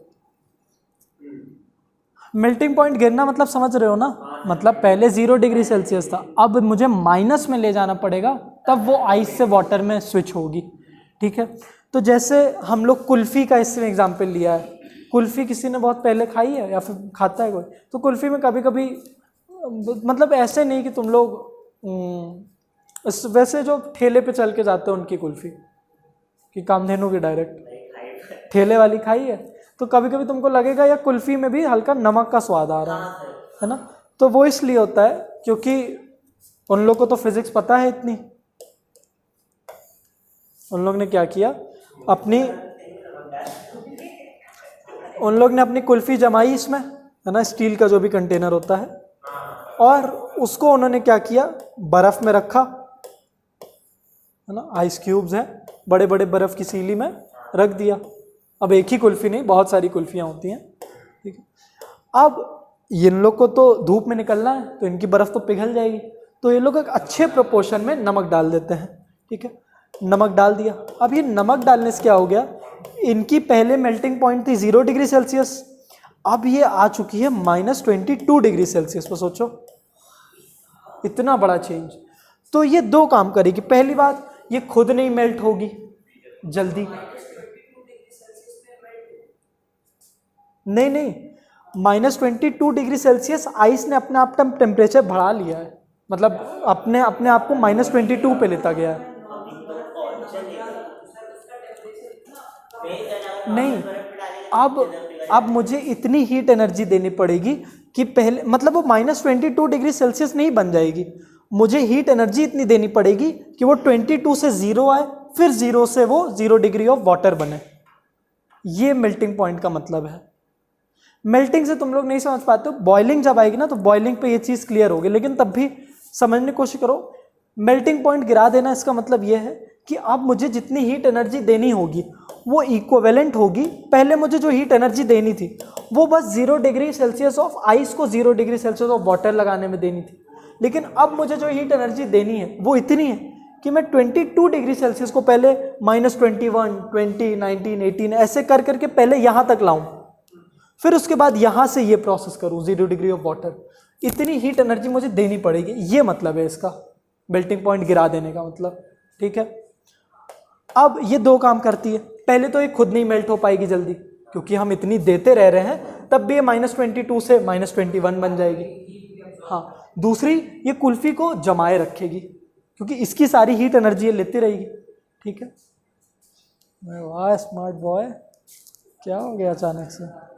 Speaker 1: मेल्टिंग पॉइंट गिरना मतलब समझ रहे हो ना, मतलब पहले 0 डिग्री सेल्सियस था, अब मुझे माइनस में ले जाना पड़ेगा, तब वो आइस से वाटर में स्विच होगी। ठीक है, तो जैसे हम लोग कुल्फ़ी का इसमें एग्जांपल लिया है। कुल्फ़ी किसी ने बहुत पहले खाई है या फिर खाता है कोई, तो कुल्फ़ी में कभी कभी मतलब ऐसे नहीं कि तुम लोग वैसे जो ठेले पे चल के जाते हो उनकी कुल्फ़ी कि कामधेनु की डायरेक्ट ठेले वाली खाई है, तो कभी कभी तुमको लगेगा या कुल्फ़ी में भी हल्का नमक का स्वाद आ रहा है ना। तो वो इसलिए होता है क्योंकि उन लोग को तो फिजिक्स पता है इतनी। उन लोग ने क्या किया, उन लोग ने अपनी कुल्फ़ी जमाई इसमें, है ना, स्टील का जो भी कंटेनर होता है, और उसको उन्होंने क्या किया, बर्फ़ में रखा, है ना, आइस क्यूब्स हैं, बड़े बड़े बर्फ़ की सीली में रख दिया। अब एक ही कुल्फ़ी नहीं, बहुत सारी कुल्फ़ियाँ होती हैं। ठीक है, अब इन लोग को तो धूप में निकलना है तो इनकी बर्फ़ तो पिघल जाएगी, तो ये लोग एक अच्छे प्रोपोर्शन में नमक डाल देते हैं। ठीक है, नमक डाल दिया। अब ये नमक डालने से क्या हो गया, इनकी पहले मेल्टिंग पॉइंट थी 0 डिग्री सेल्सियस, अब ये आ चुकी है -22 डिग्री सेल्सियस पर। सोचो इतना बड़ा चेंज। तो ये दो काम करेगी। पहली बात, ये खुद नहीं मेल्ट होगी जल्दी, नहीं, -22 डिग्री सेल्सियस आइस ने अपने आप टेम्परेचर बढ़ा लिया है, मतलब अपने आप को -22 पे लेता गया है। नहीं, अब मुझे इतनी हीट एनर्जी देनी पड़ेगी कि पहले, मतलब वो -22 डिग्री सेल्सियस नहीं बन जाएगी, मुझे हीट एनर्जी इतनी देनी पड़ेगी कि वो 22 से 0 आए, फिर 0 से वो 0 डिग्री ऑफ वाटर बने। ये मेल्टिंग पॉइंट का मतलब है। मेल्टिंग से तुम लोग नहीं समझ पाते हो, बॉइलिंग जब आएगी ना तो बॉइलिंग पे ये चीज़ क्लियर होगी, लेकिन तब भी समझने की कोशिश करो। मेल्टिंग पॉइंट गिरा देना इसका मतलब ये है कि अब मुझे जितनी हीट एनर्जी देनी होगी वो इक्विवेलेंट होगी। पहले मुझे जो हीट एनर्जी देनी थी वो बस 0 डिग्री सेल्सियस ऑफ आइस को 0 डिग्री सेल्सियस ऑफ वाटर लगाने में देनी थी, लेकिन अब मुझे जो हीट एनर्जी देनी है वो इतनी है कि मैं 22 डिग्री सेल्सियस को पहले -21, 20, 19, 18 ऐसे कर करके पहले यहाँ तक लाऊं, फिर उसके बाद यहाँ से ये प्रोसेस करूँ 0 डिग्री ऑफ वाटर। इतनी हीट एनर्जी मुझे देनी पड़ेगी, ये मतलब है इसका मेल्टिंग पॉइंट गिरा देने का मतलब। ठीक है, अब ये दो काम करती है। पहले तो ये खुद नहीं मेल्ट हो पाएगी जल्दी, क्योंकि हम इतनी देते रह रहे हैं, तब भी ये -22 से -21 बन जाएगी। हाँ, दूसरी, ये कुल्फ़ी को जमाए रखेगी, क्योंकि इसकी सारी हीट एनर्जी ये लेती रहेगी। ठीक है, वाह स्मार्ट बॉय, क्या हो गया अचानक से।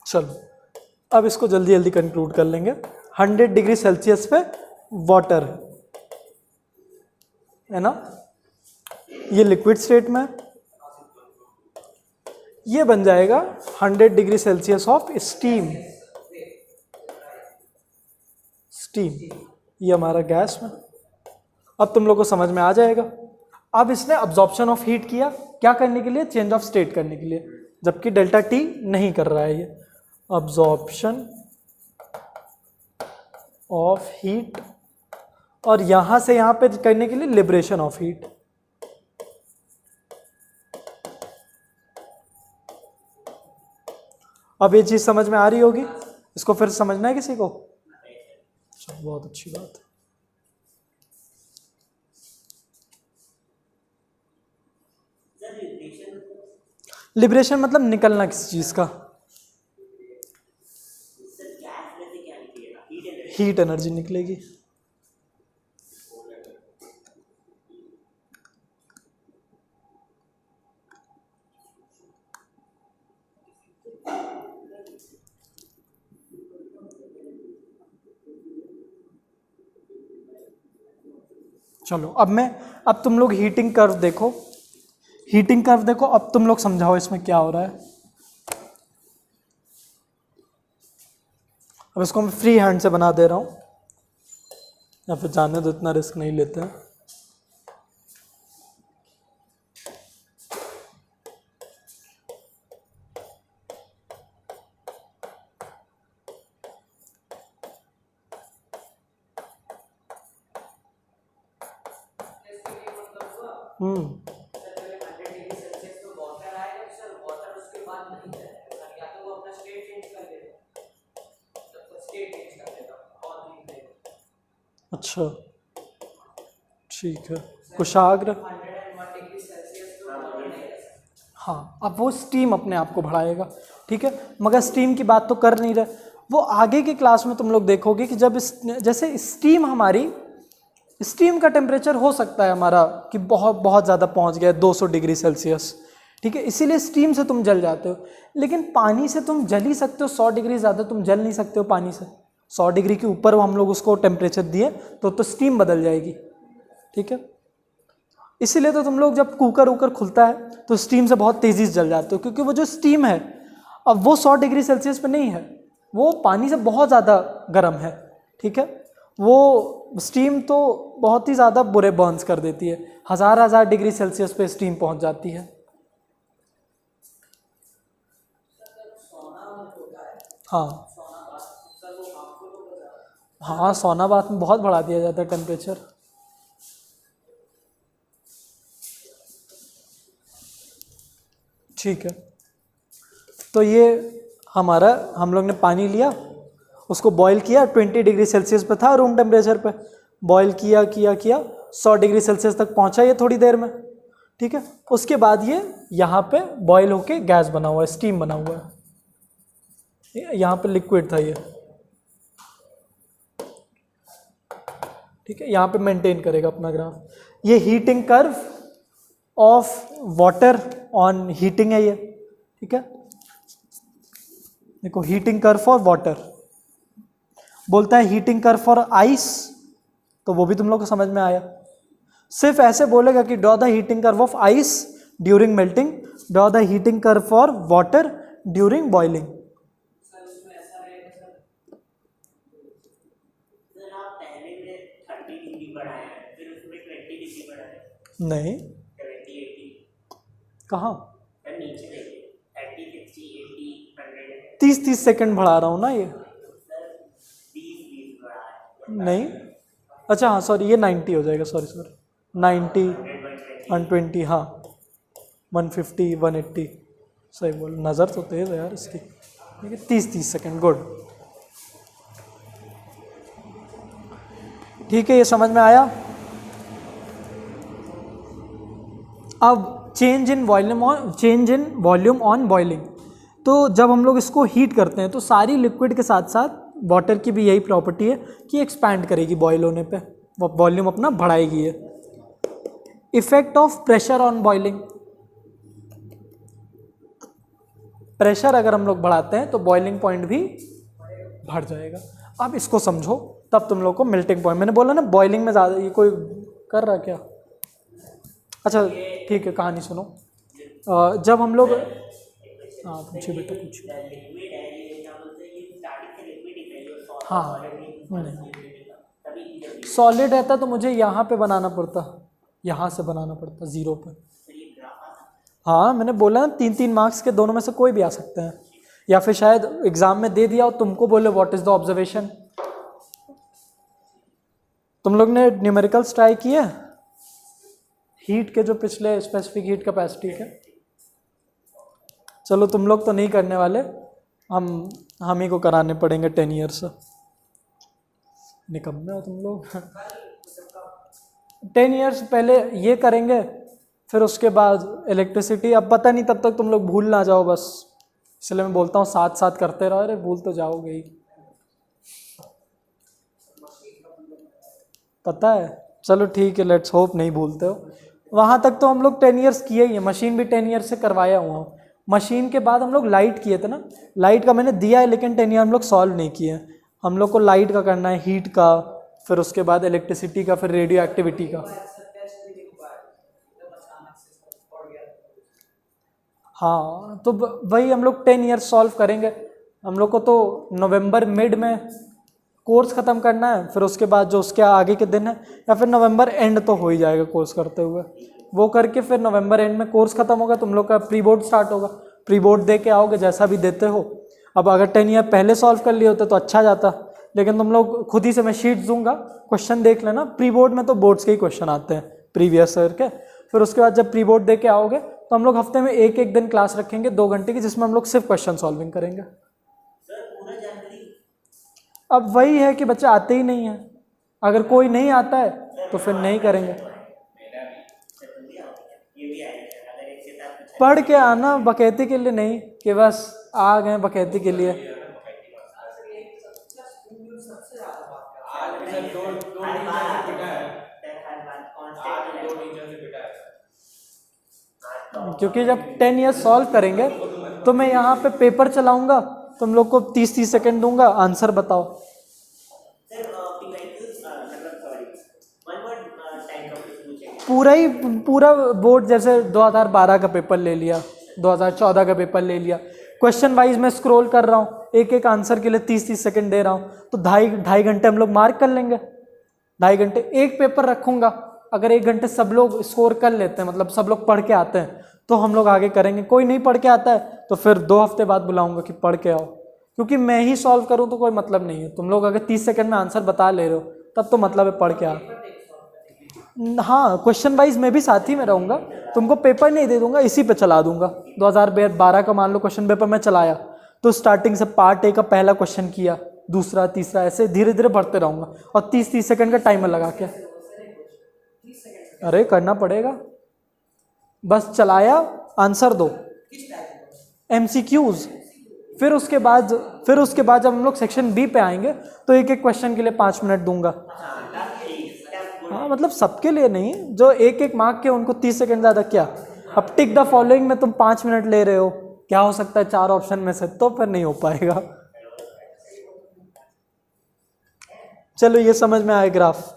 Speaker 1: चलो अब इसको जल्दी जल्दी कंक्लूड कर लेंगे। 100 डिग्री सेल्सियस पे वाटर है ना, ये लिक्विड स्टेट में, ये बन जाएगा 100 डिग्री सेल्सियस ऑफ स्टीम। ये हमारा गैस में। अब तुम लोग को समझ में आ जाएगा। अब इसने अब्जॉर्प्शन ऑफ हीट किया, क्या करने के लिए, चेंज ऑफ स्टेट करने के लिए, जबकि डेल्टा टी नहीं कर रहा है ये। अब्जॉर्प्शन ऑफ हीट, और यहां से यहां पे करने के लिए लिबरेशन ऑफ हीट। अब ये चीज समझ में आ रही होगी। इसको फिर समझना है किसी को? चलो बहुत अच्छी बात है। लिबरेशन मतलब निकलना किसी चीज का, हीट एनर्जी निकलेगी। चलो अब तुम लोग हीटिंग कर्व देखो, हीटिंग कर्व देखो, अब तुम लोग समझाओ इसमें क्या हो रहा है। अब इसको मैं फ्री हैंड से बना दे रहा हूँ, या फिर जाने दो, इतना रिस्क नहीं लेते हैं। अच्छा ठीक है, कुशाग्र, हाँ अब वो स्टीम अपने आप को बढ़ाएगा, ठीक है। मगर स्टीम की बात तो कर नहीं रहे, वो आगे की क्लास में तुम लोग देखोगे कि जब जैसे स्टीम हमारी, स्टीम का टेम्परेचर हो सकता है हमारा कि बहुत बहुत ज़्यादा पहुंच गया 200 डिग्री सेल्सियस, ठीक है, इसीलिए स्टीम से तुम जल जाते हो। लेकिन पानी से तुम जल ही सकते हो, 100 डिग्री ज़्यादा तुम जल नहीं सकते हो पानी से। 100 डिग्री के ऊपर हम लोग उसको टेम्परेचर दिए तो स्टीम बदल जाएगी, ठीक है। इसीलिए तो तुम लोग जब कुकर वूकर खुलता है तो स्टीम से बहुत तेज़ी से जल जाते हो, क्योंकि वो जो स्टीम है अब वो 100 डिग्री सेल्सियस पे नहीं है, वो पानी से बहुत ज़्यादा गर्म है, ठीक है। वो स्टीम तो बहुत ही ज़्यादा बुरे बर्न्स कर देती है, हज़ार डिग्री सेल्सियस पे स्टीम पहुंच जाती है। हाँ हाँ, सोना बाथ में बहुत बढ़ा दिया जाता है टेम्परेचर। ठीक है, तो ये हमारा, हम लोग ने पानी लिया, उसको बॉईल किया, 20 डिग्री सेल्सियस पे था रूम टेम्परेचर पे, बॉईल किया किया किया 100 डिग्री सेल्सियस तक पहुंचा ये थोड़ी देर में, ठीक है। उसके बाद ये यहाँ पे बॉईल होके गैस बना हुआ है, स्टीम बना हुआ है, यहाँ पे लिक्विड था ये, ठीक है। यहाँ पे मेंटेन करेगा अपना ग्राफ। ये heating curve of water on heating है ये, ठीक है। देखो हीटिंग कर्व फॉर वाटर, बोलता है हीटिंग कर्व फॉर आइस, तो वो भी तुम लोग को समझ में आया। सिर्फ ऐसे बोलेगा कि draw the heating curve of ice during melting, draw the heating curve for water during boiling. नहीं, कहाँ 30 सेकंड बढ़ा रहा हूँ ना ये, नहीं, अच्छा हाँ सॉरी, ये 90 हो जाएगा, सॉरी 90 120, हाँ 150 180, सही बोल, नज़र तो तेज़ है यार इसकी, ठीक है। 30 सेकंड, गुड, ठीक है, ये समझ में आया। अब change in volume on boiling, तो जब हम लोग इसको हीट करते हैं तो सारी लिक्विड के साथ साथ वाटर की भी यही प्रॉपर्टी है कि एक्सपैंड करेगी बॉयल होने पे, वॉल्यूम अपना बढ़ाएगी ये। Effect of pressure on boiling, pressure अगर हम लोग बढ़ाते हैं तो बॉइलिंग पॉइंट भी बढ़ जाएगा। अब इसको समझो, तब तुम लोग को मेल्टिंग पॉइंट, मैंने बोला ना बॉइलिंग में ज़्यादा, ये कोई कर रहा क्या? अच्छा ठीक है, कहानी सुनो। जब हम लोग, हाँ पूछिए बेटा पूछिए। हाँ सॉलिड रहता तो मुझे यहाँ पे बनाना पड़ता, यहाँ से बनाना पड़ता जीरो पे। हाँ मैंने बोला ना 3-3 मार्क्स के दोनों में से कोई भी आ सकते हैं, या फिर शायद एग्जाम में दे दिया और तुमको बोले व्हाट इज द ऑब्जर्वेशन। तुम लोग ने न्यूमेरिकल्स ट्राई किए हीट के, जो पिछले स्पेसिफिक हीट कैपेसिटी के? चलो तुम लोग तो नहीं करने वाले, हम ही को कराने पड़ेंगे 10 ईयर्स। निकम्मे हो तुम लोग। 10 ईयर्स पहले ये करेंगे, फिर उसके बाद इलेक्ट्रिसिटी। अब पता नहीं तब तक तुम लोग भूल ना जाओ, बस इसलिए मैं बोलता हूँ साथ साथ करते रहो। अरे भूल तो जाओगे ही, पता है। चलो ठीक है, लेट्स होप नहीं भूलते हो। वहाँ तक तो हम लोग 10 ईयर्स किए ही है, मशीन भी 10 ईयर्स से करवाया हुआ हूँ। मशीन के बाद हम लोग लाइट किए थे ना, लाइट का मैंने दिया है, लेकिन 10 ईयर हम लोग सॉल्व नहीं किए। हम लोग को लाइट का करना है, हीट का, फिर उसके बाद इलेक्ट्रिसिटी का, फिर रेडियो एक्टिविटी का। हाँ तो वही हम लोग 10 ईयर्स सॉल्व करेंगे। हम लोग को तो नवंबर मिड में कोर्स ख़त्म करना है, फिर उसके बाद जो उसके आगे के दिन है, या फिर नवंबर एंड तो हो ही जाएगा कोर्स करते हुए। वो करके फिर नवंबर एंड में कोर्स ख़त्म होगा, तुम लोग का प्री बोर्ड स्टार्ट होगा। प्री बोर्ड दे के आओगे, जैसा भी देते हो। अब अगर 10 ईयर पहले सॉल्व कर लिए होते तो अच्छा जाता, लेकिन तुम लोग खुद ही से, मैं शीट्स दूंगा, क्वेश्चन देख लेना। प्री बोर्ड में तो बोर्ड्स के ही क्वेश्चन आते हैं प्रीवियस ईयर के। फिर उसके बाद जब प्री बोर्ड दे के आओगे तो हम लोग हफ्ते में एक दिन क्लास रखेंगे 2 घंटे की, जिसमें हम लोग सिर्फ क्वेश्चन सॉल्विंग करेंगे। अब वही है कि बच्चे आते ही नहीं हैं। अगर कोई नहीं आता है तो फिर नहीं करेंगे। पढ़ के आना, बकैती के लिए नहीं कि बस आ गए बकैती के लिए। क्योंकि जब 10 ईयर्स सॉल्व करेंगे तो मैं यहाँ पे पेपर चलाऊंगा, तुम लोग को 30-30 सेकंड दूंगा, आंसर बताओ। पूरा बोर्ड, जैसे 2012 का पेपर ले लिया, 2014 का पेपर ले लिया, क्वेश्चन वाइज मैं स्क्रॉल कर रहा हूँ, एक आंसर के लिए 30-30 सेकंड दे रहा हूँ, तो ढाई घंटे हम लोग मार्क कर लेंगे। 2.5 घंटे एक पेपर रखूंगा। अगर 1 घंटे सब लोग स्कोर कर लेते हैं, मतलब सब लोग पढ़ के आते हैं, तो हम लोग आगे करेंगे। कोई नहीं पढ़ के आता है तो फिर 2 हफ्ते बाद बुलाऊंगा कि पढ़ के आओ। क्योंकि मैं ही सॉल्व करूँ तो कोई मतलब नहीं है। तुम लोग अगर 30 सेकंड में आंसर बता ले रहे हो तब तो मतलब है पढ़ के आओ। हाँ, क्वेश्चन वाइज मैं भी साथ ही में रहूँगा, तुमको पेपर नहीं दे दूंगा, इसी पे चला दूंगा। 2012 का मान लो क्वेश्चन पेपर मैं चलाया, तो स्टार्टिंग से पार्ट ए का पहला क्वेश्चन किया, दूसरा, तीसरा, ऐसे धीरे धीरे बढ़ते रहूँगा, और 30-30 सेकंड का टाइमर लगा के। अरे करना पड़ेगा, बस चलाया, आंसर दो, MCQs। फिर उसके बाद जब हम लोग सेक्शन बी पे आएंगे तो एक क्वेश्चन के लिए 5 मिनट दूंगा। हाँ, मतलब सबके लिए नहीं, जो एक मार्क के उनको 30 सेकंड ज़्यादा क्या। अब टिक द फॉलोइंग में तुम 5 मिनट ले रहे हो, क्या हो सकता है 4 ऑप्शन में से, तो फिर नहीं हो पाएगा। चलो ये समझ में आया ग्राफ।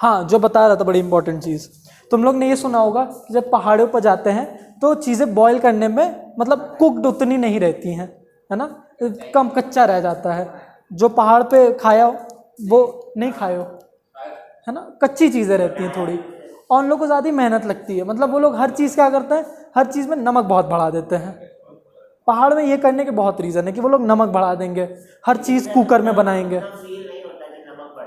Speaker 1: हाँ, जो बता रहा था बड़ी इंपॉर्टेंट चीज़, तुम लोग ने ये सुना होगा कि जब पहाड़ों पर जाते हैं तो चीज़ें बॉईल करने में, मतलब कुकड उतनी नहीं रहती हैं, है ना, कम कच्चा रह जाता है। जो पहाड़ पे खाया हो वो नहीं खाए हो, है ना, कच्ची चीज़ें रहती हैं थोड़ी, और उन लोगों को ज़्यादा मेहनत लगती है। मतलब वो लोग हर चीज़ क्या करते हैं, हर चीज़ में नमक बहुत बढ़ा देते हैं। पहाड़ में ये करने के बहुत रीज़न है कि वो लोग नमक बढ़ा देंगे, हर चीज़ कुकर में बनाएंगे।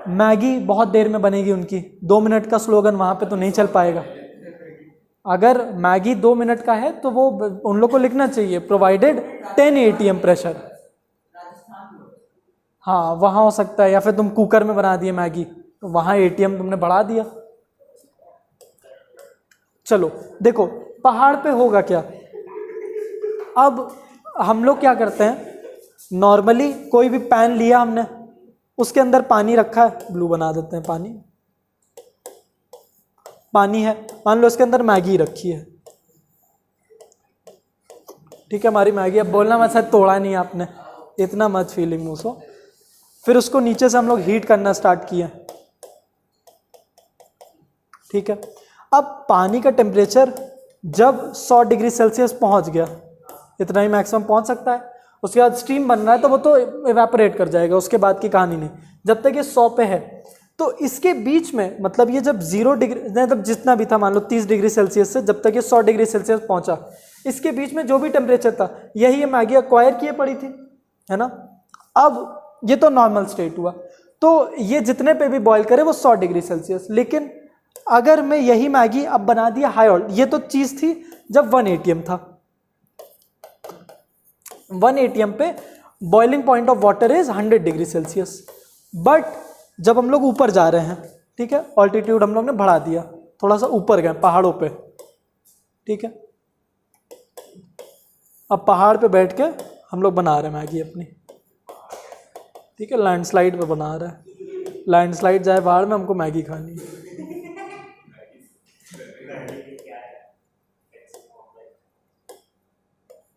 Speaker 1: मैगी बहुत देर में बनेगी उनकी, 2 मिनट का स्लोगन वहाँ पे तो नहीं चल पाएगा। अगर मैगी 2 मिनट का है तो वो उन लोग को लिखना चाहिए प्रोवाइडेड 10 ATM प्रेशर। हाँ, वहाँ हो सकता है, या फिर तुम कुकर में बना दिए मैगी तो वहाँ ATM तुमने बढ़ा दिया। चलो देखो पहाड़ पे होगा क्या। अब हम लोग क्या करते हैं, नॉर्मली कोई भी पैन लिया हमने, उसके अंदर पानी रखा है, ब्लू बना देते हैं, पानी है, मान लो इसके अंदर मैगी रखी है, ठीक है, हमारी मैगी। अब बोलना मत शायद तोड़ा नहीं आपने, इतना मत फीलिंग उसको। फिर उसको नीचे से हम लोग हीट करना स्टार्ट किया, ठीक है। अब पानी का टेम्परेचर जब 100 डिग्री सेल्सियस पहुंच गया, इतना ही मैक्सिमम पहुंच सकता है, उसके बाद स्टीम बन रहा है तो वो तो इवेपोरेट कर जाएगा, उसके बाद की कहानी नहीं। जब तक ये 100 पे है तो इसके बीच में, मतलब ये जब 0 डिग्री, मतलब जितना भी था, मान लो 30 डिग्री सेल्सियस से जब तक ये 100 डिग्री सेल्सियस पहुंचा, इसके बीच में जो भी टेम्परेचर था, यही ये मैगी एक्वायर किए पड़ी थी, है ना। अब ये तो नॉर्मल स्टेट हुआ, तो ये जितने पे भी बॉईल करे वो 100 डिग्री सेल्सियस। लेकिन अगर मैं यही मैगी अब बना दिया हाई ऑल्ट, ये तो चीज़ थी जब 1 ATM था, 1 ATM पे boiling point of water is 100 degree Celsius. But जब हम लोग ऊपर जा रहे हैं, ठीक है, ऑल्टीट्यूड हम लोग ने बढ़ा दिया, थोड़ा सा ऊपर गए पहाड़ों पे, ठीक है, अब पहाड़ पे बैठ के हम लोग बना रहे हैं मैगी अपनी, ठीक है, लैंडस्लाइड पे बना रहे हैं, लैंडस्लाइड जाए पहाड़ में, हमको मैगी खानी है।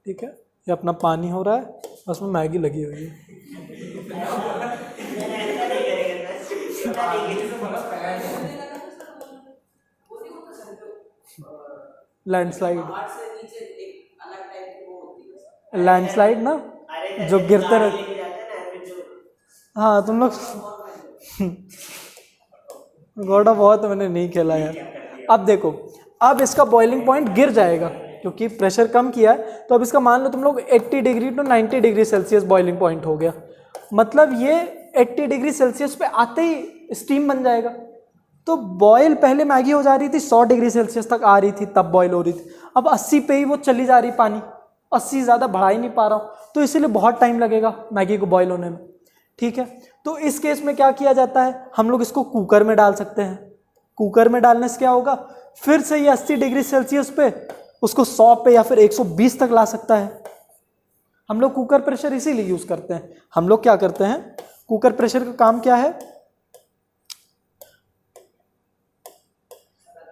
Speaker 1: ठीक है, ये अपना पानी हो रहा है, उसमें मैगी लगी हुई है। लैंडस्लाइड, लैंडस्लाइड ना जो गिरते रहते, हाँ तुम लोग गॉड ऑफ वॉर तो मैंने नहीं खेला यार। अब देखो, अब इसका बॉइलिंग पॉइंट गिर जाएगा क्योंकि प्रेशर कम किया है, तो अब इसका मान लो तुम लोग 80 degree to 90 degree Celsius boiling point हो गया, मतलब ये 80 डिग्री सेल्सियस पे आते ही स्टीम बन जाएगा। तो बॉयल पहले मैगी हो जा रही थी 100 डिग्री सेल्सियस तक आ रही थी, तब बॉयल हो रही थी, अब 80 पे ही वो चली जा रही, पानी 80 ज़्यादा बढ़ा ही नहीं पा रहा हूँ, तो इसीलिए बहुत टाइम लगेगा मैगी को बॉयल होने में। ठीक है, तो इस केस में क्या किया जाता है, हम लोग इसको कुकर में डाल सकते हैं। कुकर में डालने से क्या होगा, फिर से ये 80 डिग्री सेल्सियस पे उसको 100 पे या फिर 120 तक ला सकता है। हम लोग कुकर प्रेशर इसीलिए यूज़ करते हैं। हम लोग क्या करते हैं, कुकर प्रेशर का काम क्या है,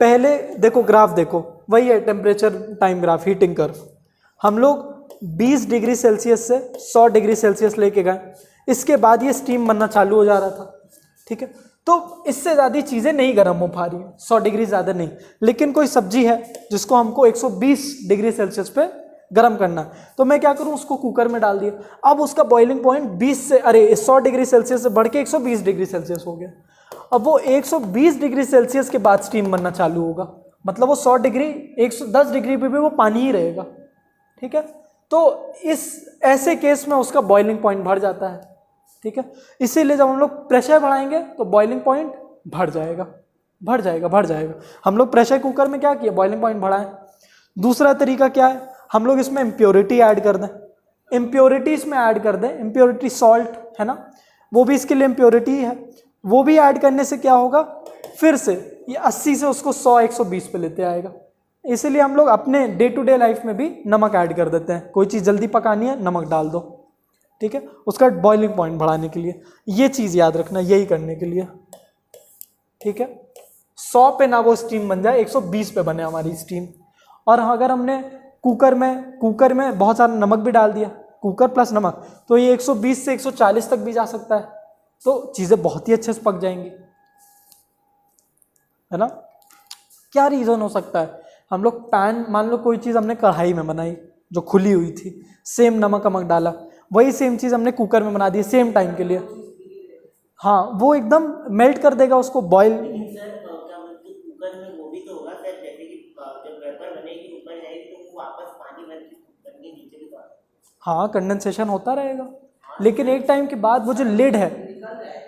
Speaker 1: पहले देखो ग्राफ देखो, वही है temperature time graph, heating curve. हम लोग 20 डिग्री सेल्सियस से 100 डिग्री सेल्सियस लेके गए, इसके बाद ये स्टीम बनना चालू हो जा रहा था। ठीक है, तो इससे ज़्यादा चीज़ें नहीं गर्म हो पा रही हैं, 100 डिग्री ज़्यादा नहीं। लेकिन कोई सब्जी है जिसको हमको 120 डिग्री सेल्सियस पे गर्म करना है, तो मैं क्या करूँ, उसको कुकर में डाल दिया। अब उसका बॉइलिंग पॉइंट 100 डिग्री सेल्सियस से बढ़ के 120 डिग्री सेल्सियस हो गया। अब वो 120 डिग्री सेल्सियस के बाद स्टीम बनना चालू होगा, मतलब वो 100 डिग्री 110 डिग्री पे भी वो पानी ही रहेगा। ठीक है, तो इस ऐसे केस में उसका बॉइलिंग पॉइंट बढ़ जाता है। ठीक है, इसीलिए जब हम लोग प्रेशर बढ़ाएंगे तो बॉइलिंग पॉइंट बढ़ जाएगा, बढ़ जाएगा, बढ़ जाएगा। हम लोग प्रेशर कुकर में क्या किया, बॉइलिंग पॉइंट बढ़ाएं। दूसरा तरीका क्या है, हम लोग इसमें इम्प्योरिटी ऐड कर दें, इम्प्योरिटी इसमें ऐड कर दें, इम्प्योरिटी सॉल्ट है ना, वो भी इसके लिए इम्प्योरिटी है। वो भी ऐड करने से क्या होगा, फिर से ये 80 से उसको 100-120 पे लेते आएगा। इसीलिए हम लोग अपने डे टू डे लाइफ में भी नमक ऐड कर देते हैं। कोई चीज़ जल्दी पकानी है, नमक डाल दो, ठीक है, उसका बॉइलिंग पॉइंट बढ़ाने के लिए। ये चीज़ याद रखना, यही करने के लिए। ठीक है, 100 पे ना वो स्टीम बन जाए, 120 पे बने हमारी स्टीम। और अगर हमने कुकर में बहुत सारा नमक भी डाल दिया, कुकर प्लस नमक, तो ये 120 से 140 तक भी जा सकता है, तो चीज़ें बहुत ही अच्छे से पक जाएंगी, है ना। क्या रीज़न हो सकता है, हम लोग पैन, मान लो कोई चीज़ हमने कढ़ाई में बनाई जो खुली हुई थी, सेम नमक डाला, वही सेम चीज़ हमने कुकर में बना दी सेम टाइम के लिए, हाँ वो एकदम मेल्ट कर देगा उसको बॉयल।
Speaker 2: कुकर में वो भी तो होगा सर, जैसे कि जब वेपर बनेगी ऊपर जाएगी तो वो वापस पानी बन के नीचे भी तो,
Speaker 1: हाँ कंडेंसेशन होता रहेगा, लेकिन एक टाइम के बाद वो जो लिड है,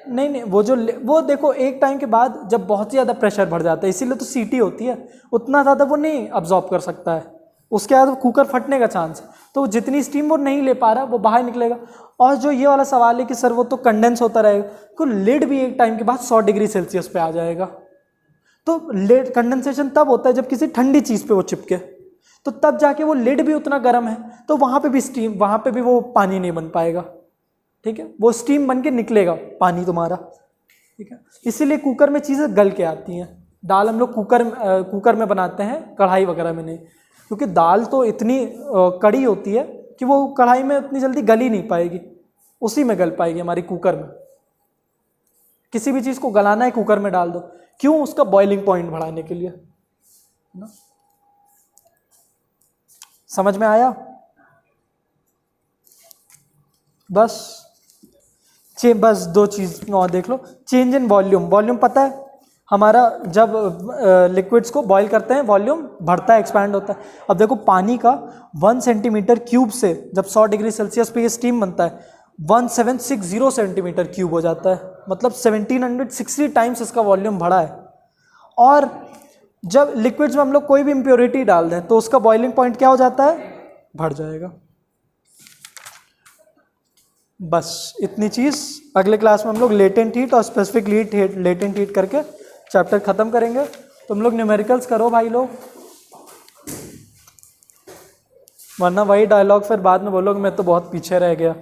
Speaker 1: नहीं वो देखो एक टाइम के बाद जब बहुत ज़्यादा प्रेशर बढ़ जाता है, इसीलिए तो सीटी होती है, उतना ज़्यादा वो नहीं अब्जॉर्ब कर सकता है, उसके बाद कुकर फटने का चांस, तो जितनी स्टीम वो नहीं ले पा रहा वो बाहर निकलेगा। और जो ये वाला सवाल है कि सर वो तो कंडेंस होता रहेगा, तो लिड भी एक टाइम के बाद 100 डिग्री सेल्सियस पे आ जाएगा। तो लिड कंडेंसेशन तब होता है जब किसी ठंडी चीज़ पे वो चिपके, तो तब जाके वो लिड भी उतना गर्म है, तो वहाँ पे भी स्टीम, वहाँ पे भी वो पानी नहीं बन पाएगा। ठीक है, वो स्टीम बन के निकलेगा पानी तुम्हारा। ठीक है, इसीलिए कुकर में चीज़ें गल के आती हैं। दाल हम लोग कुकर में बनाते हैं, कढ़ाई वगैरह में नहीं, क्योंकि दाल तो इतनी कड़ी होती है कि वो कढ़ाई में उतनी जल्दी गल ही नहीं पाएगी, उसी में गल पाएगी हमारी कुकर में। किसी भी चीज़ को गलाना है कुकर में डाल दो, क्यों, उसका बॉइलिंग पॉइंट बढ़ाने के लिए ना। समझ में आया, बस दो चीज़ और देख लो। चेंज इन वॉल्यूम, वॉल्यूम पता है हमारा, जब लिक्विड्स को बॉईल करते हैं वॉल्यूम बढ़ता है, एक्सपैंड होता है। अब देखो पानी का 1 सेंटीमीटर क्यूब से जब 100 डिग्री सेल्सियस पे ये स्टीम बनता है, 1760 सेंटीमीटर क्यूब हो जाता है, मतलब 1760 टाइम्स इसका वॉल्यूम बढ़ा है। और जब लिक्विड्स में हम लोग कोई भी इम्प्योरिटी डाल दें तो उसका बॉइलिंग पॉइंट क्या हो जाता है, बढ़ जाएगा। बस इतनी चीज़। अगले क्लास में हम लोग लेटेंट हीट और स्पेसिफिक हीट लेटेंट हीट करके चैप्टर ख़त्म करेंगे। तुम लोग न्यूमेरिकल्स करो भाई लोग, वरना वही डायलॉग फिर बाद में बोलोगे मैं तो बहुत पीछे रह गया।